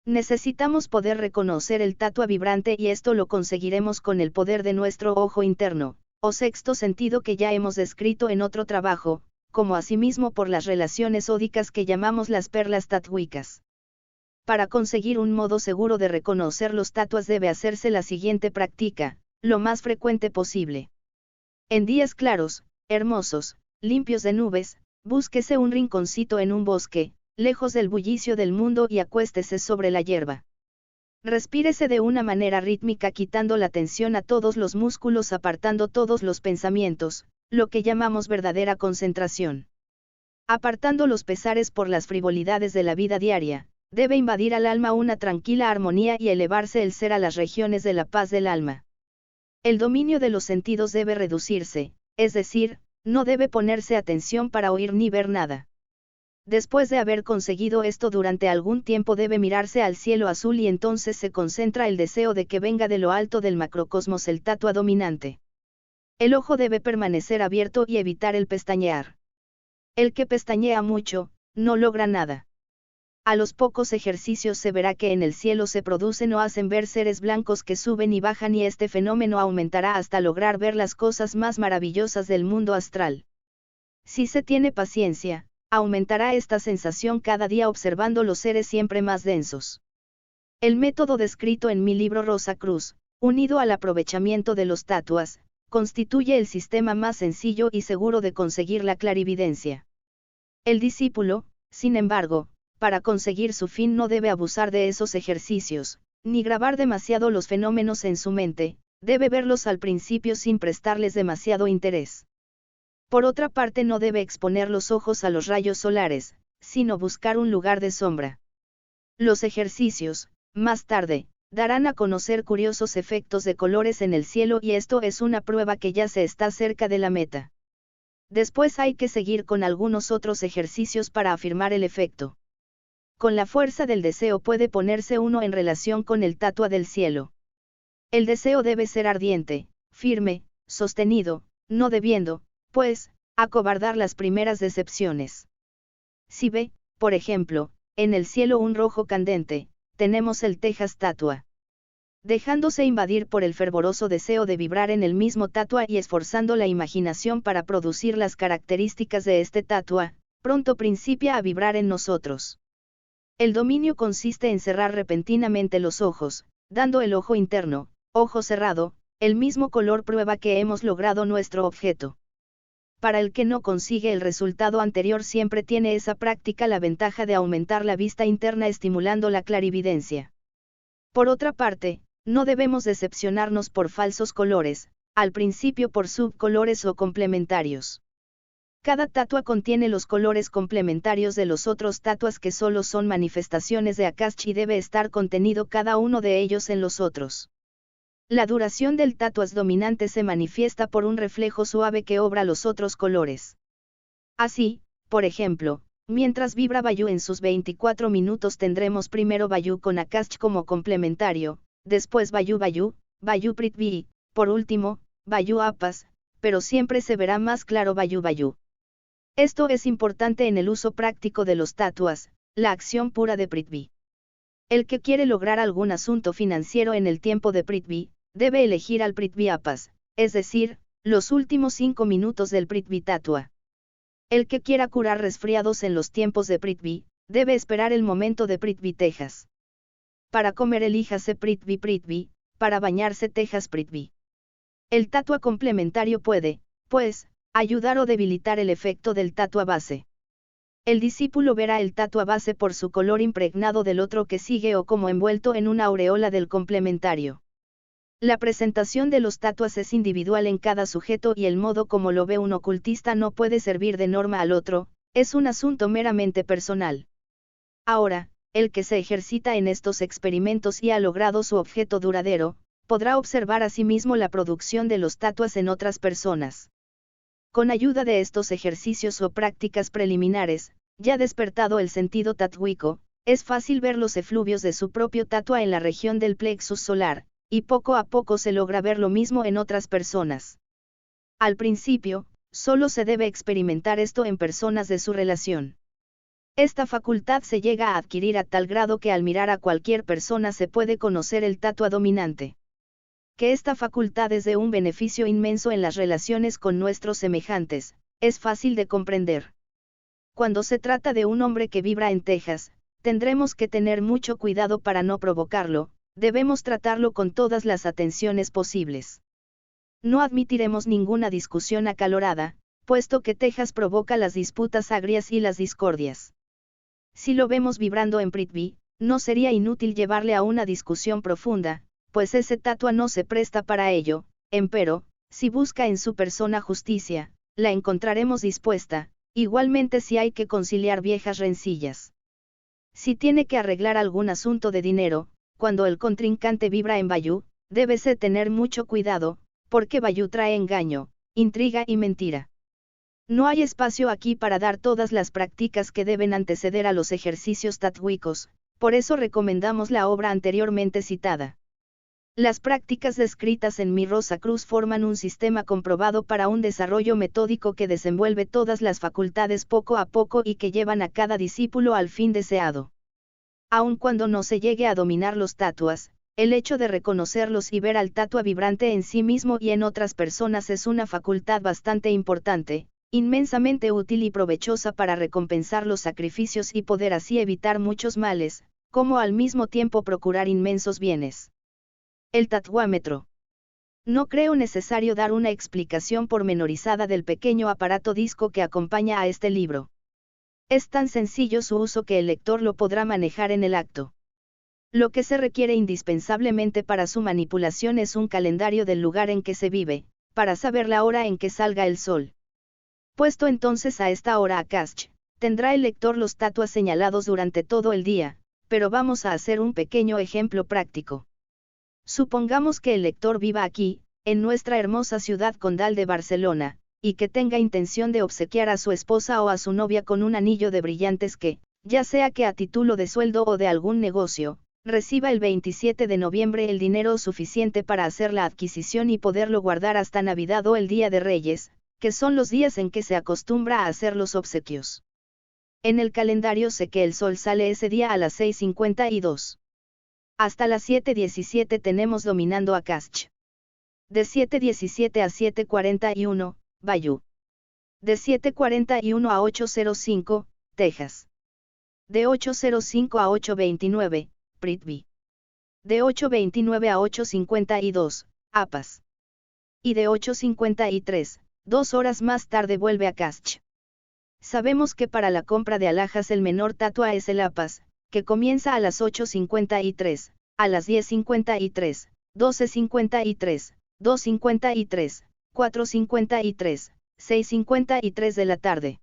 Necesitamos poder reconocer el tatua vibrante y esto lo conseguiremos con el poder de nuestro ojo interno, o sexto sentido que ya hemos descrito en otro trabajo, como asimismo por las relaciones ódicas que llamamos las perlas tatuicas. Para conseguir un modo seguro de reconocer los tatuas debe hacerse la siguiente práctica, lo más frecuente posible. En días claros, hermosos, limpios de nubes, búsquese un rinconcito en un bosque, lejos del bullicio del mundo y acuéstese sobre la hierba. Respírese de una manera rítmica quitando la tensión a todos los músculos, apartando todos los pensamientos, lo que llamamos verdadera concentración. Apartando los pesares por las frivolidades de la vida diaria, debe invadir al alma una tranquila armonía y elevarse el ser a las regiones de la paz del alma. El dominio de los sentidos debe reducirse, es decir, no debe ponerse atención para oír ni ver nada. Después de haber conseguido esto durante algún tiempo debe mirarse al cielo azul y entonces se concentra el deseo de que venga de lo alto del macrocosmos el tatua dominante. El ojo debe permanecer abierto y evitar el pestañear. El que pestañea mucho, no logra nada. A los pocos ejercicios se verá que en el cielo se producen o hacen ver seres blancos que suben y bajan y este fenómeno aumentará hasta lograr ver las cosas más maravillosas del mundo astral. Si se tiene paciencia, aumentará esta sensación cada día observando los seres siempre más densos. El método descrito en mi libro Rosa Cruz, unido al aprovechamiento de los tatuas, constituye el sistema más sencillo y seguro de conseguir la clarividencia. El discípulo, sin embargo, para conseguir su fin no debe abusar de esos ejercicios, ni grabar demasiado los fenómenos en su mente, debe verlos al principio sin prestarles demasiado interés. Por otra parte no debe exponer los ojos a los rayos solares, sino buscar un lugar de sombra. Los ejercicios, más tarde, darán a conocer curiosos efectos de colores en el cielo y esto es una prueba que ya se está cerca de la meta. Después hay que seguir con algunos otros ejercicios para afirmar el efecto. Con la fuerza del deseo puede ponerse uno en relación con el tatua del cielo. El deseo debe ser ardiente, firme, sostenido, no debiendo, pues, acobardar las primeras decepciones. Si ve, por ejemplo, en el cielo un rojo candente, tenemos el Texas tatua. Dejándose invadir por el fervoroso deseo de vibrar en el mismo tatua y esforzando la imaginación para producir las características de este tatua, pronto principia a vibrar en nosotros. El dominio consiste en cerrar repentinamente los ojos, dando el ojo interno, ojo cerrado, el mismo color prueba que hemos logrado nuestro objeto. Para el que no consigue el resultado anterior siempre tiene esa práctica la ventaja de aumentar la vista interna estimulando la clarividencia. Por otra parte, no debemos decepcionarnos por falsos colores, al principio por subcolores o complementarios. Cada tatua contiene los colores complementarios de los otros tatuas que solo son manifestaciones de Akasha y debe estar contenido cada uno de ellos en los otros. La duración del tatuas dominante se manifiesta por un reflejo suave que obra los otros colores. Así, por ejemplo, mientras vibra Vayu en sus 24 minutos tendremos primero Vayu con Akasha como complementario, después Vayu Vayu, Vayu Prithvi y, por último, Vayu Apas, pero siempre se verá más claro Vayu Vayu. Esto es importante en el uso práctico de los tatuas, la acción pura de Prithvi. El que quiere lograr algún asunto financiero en el tiempo de Prithvi, debe elegir al Prithvi Apas, es decir, los últimos 5 minutos del Prithvi Tatua. El que quiera curar resfriados en los tiempos de Prithvi, debe esperar el momento de Prithvi Tejas. Para comer elíjase Prithvi Prithvi, para bañarse Tejas Prithvi. El tatua complementario puede, pues, ayudar o debilitar el efecto del tatua base. El discípulo verá el tatua base por su color impregnado del otro que sigue o como envuelto en una aureola del complementario. La presentación de los tatuas es individual en cada sujeto y el modo como lo ve un ocultista no puede servir de norma al otro, es un asunto meramente personal. Ahora, el que se ejercita en estos experimentos y ha logrado su objeto duradero, podrá observar asimismo la producción de los tatuas en otras personas. Con ayuda de estos ejercicios o prácticas preliminares, ya despertado el sentido tatuico, es fácil ver los efluvios de su propio tatua en la región del plexus solar, y poco a poco se logra ver lo mismo en otras personas. Al principio, solo se debe experimentar esto en personas de su relación. Esta facultad se llega a adquirir a tal grado que al mirar a cualquier persona se puede conocer el tatua dominante. Que esta facultad es de un beneficio inmenso en las relaciones con nuestros semejantes, es fácil de comprender. Cuando se trata de un hombre que vibra en Texas, tendremos que tener mucho cuidado para no provocarlo, debemos tratarlo con todas las atenciones posibles. No admitiremos ninguna discusión acalorada, puesto que Texas provoca las disputas agrias y las discordias. Si lo vemos vibrando en Prithvi, no sería inútil llevarle a una discusión profunda, pues ese tatua no se presta para ello, empero, si busca en su persona justicia, la encontraremos dispuesta, igualmente si hay que conciliar viejas rencillas. Si tiene que arreglar algún asunto de dinero, cuando el contrincante vibra en Vayu, débese tener mucho cuidado, porque Vayu trae engaño, intriga y mentira. No hay espacio aquí para dar todas las prácticas que deben anteceder a los ejercicios tatuicos, por eso recomendamos la obra anteriormente citada. Las prácticas descritas en Mi Rosa Cruz forman un sistema comprobado para un desarrollo metódico que desenvuelve todas las facultades poco a poco y que llevan a cada discípulo al fin deseado. Aun cuando no se llegue a dominar los tatuas, el hecho de reconocerlos y ver al tatua vibrante en sí mismo y en otras personas es una facultad bastante importante, inmensamente útil y provechosa para recompensar los sacrificios y poder así evitar muchos males, como al mismo tiempo procurar inmensos bienes. El tatuámetro. No creo necesario dar una explicación pormenorizada del pequeño aparato disco que acompaña a este libro. Es tan sencillo su uso que el lector lo podrá manejar en el acto. Lo que se requiere indispensablemente para su manipulación es un calendario del lugar en que se vive, para saber la hora en que salga el sol. Puesto entonces a esta hora Akasha, tendrá el lector los tatuas señalados durante todo el día, pero vamos a hacer un pequeño ejemplo práctico. Supongamos que el lector viva aquí, en nuestra hermosa ciudad condal de Barcelona, y que tenga intención de obsequiar a su esposa o a su novia con un anillo de brillantes que, ya sea que a título de sueldo o de algún negocio, reciba el 27 de noviembre el dinero suficiente para hacer la adquisición y poderlo guardar hasta Navidad o el Día de Reyes, que son los días en que se acostumbra a hacer los obsequios. En el calendario sé que el sol sale ese día a las 6:52. Hasta las 7:17 tenemos dominando Akasha. De 7:17 a 7:41, Vayu. De 7:41 a 8:05, Texas. De 8:05 a 8:29, Prithvi. De 8:29 a 8:52, Apas. y de 8:53, 2 horas más tarde vuelve a Cash. Sabemos que para la compra de alhajas el menor tatua es el APAS, que comienza a las 8:53, a las 10:53, 12:53, 2:53, 4:53, 6:53 de la tarde.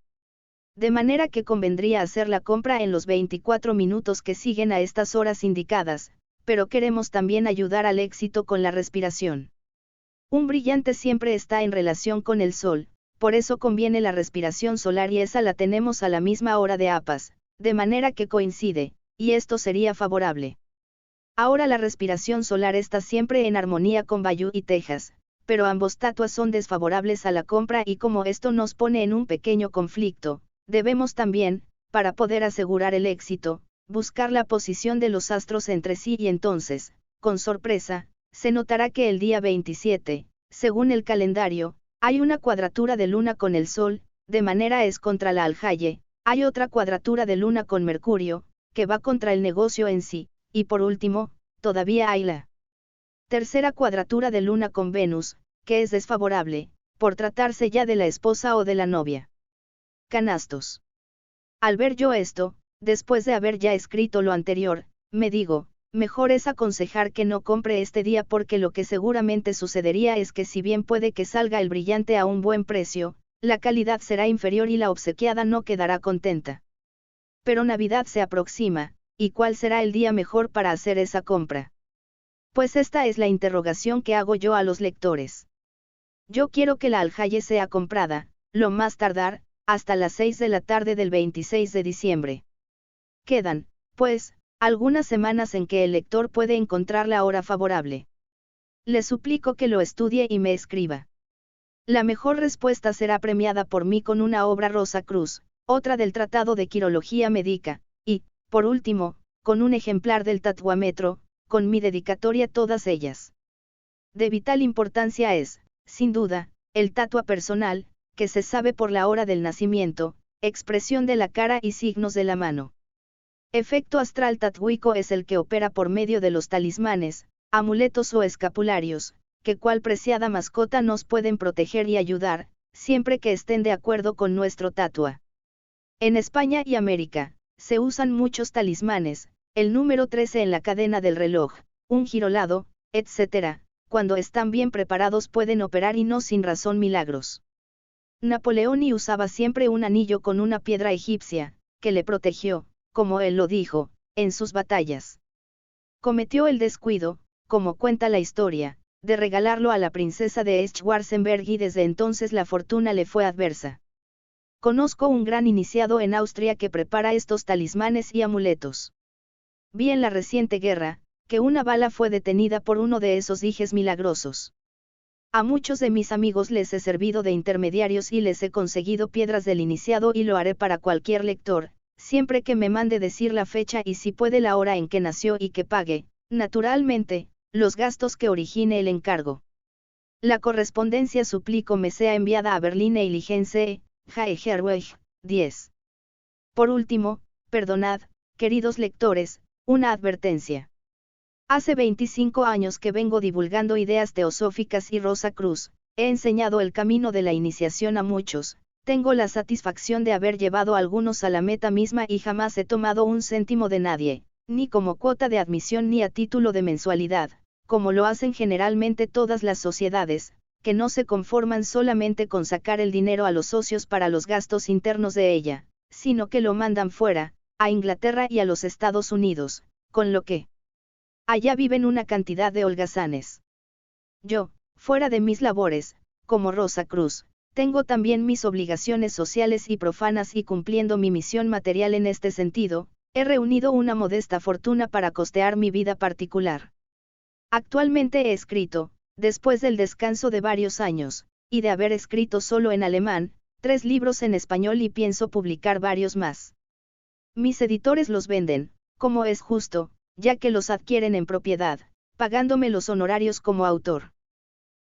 De manera que convendría hacer la compra en los 24 minutos que siguen a estas horas indicadas, pero queremos también ayudar al éxito con la respiración. Un brillante siempre está en relación con el sol, por eso conviene la respiración solar y esa la tenemos a la misma hora de APAS, de manera que coincide, y esto sería favorable. Ahora la respiración solar está siempre en armonía con Bayou y Texas, pero ambos tatuas son desfavorables a la compra y como esto nos pone en un pequeño conflicto, debemos también, para poder asegurar el éxito, buscar la posición de los astros entre sí y entonces, con sorpresa, se notará que el día 27, según el calendario, hay una cuadratura de Luna con el Sol, de manera es contra la Aljaye, hay otra cuadratura de Luna con Mercurio, que va contra el negocio en sí, y por último, todavía hay la tercera cuadratura de Luna con Venus, que es desfavorable, por tratarse ya de la esposa o de la novia. Canastos. Al ver yo esto, después de haber ya escrito lo anterior, me digo, mejor es aconsejar que no compre este día porque lo que seguramente sucedería es que si bien puede que salga el brillante a un buen precio, la calidad será inferior y la obsequiada no quedará contenta. Pero Navidad se aproxima, ¿y cuál será el día mejor para hacer esa compra? Pues esta es la interrogación que hago yo a los lectores. Yo quiero que la Aljaye sea comprada, lo más tardar, hasta las 6 de la tarde del 26 de diciembre. Quedan, pues, algunas semanas en que el lector puede encontrar la hora favorable. Le suplico que lo estudie y me escriba. La mejor respuesta será premiada por mí con una obra Rosa Cruz, otra del Tratado de Quirología Médica, y, por último, con un ejemplar del Tatuámetro, con mi dedicatoria todas ellas. De vital importancia es, sin duda, el tatua personal, que se sabe por la hora del nacimiento, expresión de la cara y signos de la mano. Efecto astral tatuico es el que opera por medio de los talismanes, amuletos o escapularios, que cual preciada mascota nos pueden proteger y ayudar, siempre que estén de acuerdo con nuestro tatua. En España y América, se usan muchos talismanes, el número 13 en la cadena del reloj, un girolado, etc., cuando están bien preparados pueden operar y no sin razón milagros. Napoleón y usaba siempre un anillo con una piedra egipcia, que le protegió, como él lo dijo, en sus batallas. Cometió el descuido, como cuenta la historia, de regalarlo a la princesa de Schwarzenberg y desde entonces la fortuna le fue adversa. Conozco un gran iniciado en Austria que prepara estos talismanes y amuletos. Vi en la reciente guerra, que una bala fue detenida por uno de esos dijes milagrosos. A muchos de mis amigos les he servido de intermediarios y les he conseguido piedras del iniciado y lo haré para cualquier lector, siempre que me mande decir la fecha y si puede la hora en que nació y que pague, naturalmente, los gastos que origine el encargo. La correspondencia suplico me sea enviada a Berlín e Iligense, Herweg, 10. Por último, perdonad, queridos lectores, una advertencia. Hace 25 años que vengo divulgando ideas teosóficas y Rosa Cruz, he enseñado el camino de la iniciación a muchos, tengo la satisfacción de haber llevado a algunos a la meta misma y jamás he tomado un céntimo de nadie, ni como cuota de admisión ni a título de mensualidad, como lo hacen generalmente todas las sociedades, que no se conforman solamente con sacar el dinero a los socios para los gastos internos de ella, sino que lo mandan fuera, a Inglaterra y a los Estados Unidos, con lo que allá viven una cantidad de holgazanes. Yo, fuera de mis labores, como Rosa Cruz, tengo también mis obligaciones sociales y profanas y cumpliendo mi misión material en este sentido, he reunido una modesta fortuna para costear mi vida particular. Actualmente he escrito, después del descanso de varios años, y de haber escrito solo en alemán, 3 libros en español y pienso publicar varios más. Mis editores los venden, como es justo, ya que los adquieren en propiedad, pagándome los honorarios como autor.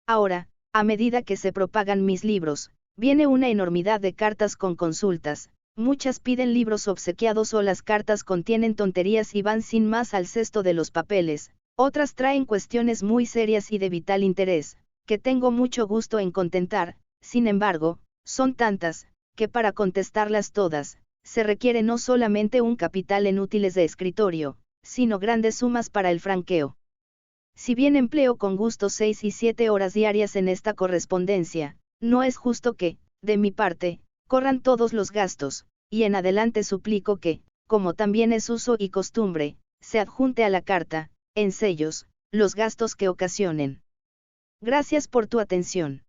Ahora, a medida que se propagan mis libros, viene una enormidad de cartas con consultas, muchas piden libros obsequiados o las cartas contienen tonterías y van sin más al cesto de los papeles, otras traen cuestiones muy serias y de vital interés, que tengo mucho gusto en contentar, sin embargo, son tantas, que para contestarlas todas, se requiere no solamente un capital en útiles de escritorio, sino grandes sumas para el franqueo. Si bien empleo con gusto 6 y 7 horas diarias en esta correspondencia, no es justo que, de mi parte, corran todos los gastos, y en adelante suplico que, como también es uso y costumbre, se adjunte a la carta, en sellos, los gastos que ocasionen. Gracias por tu atención.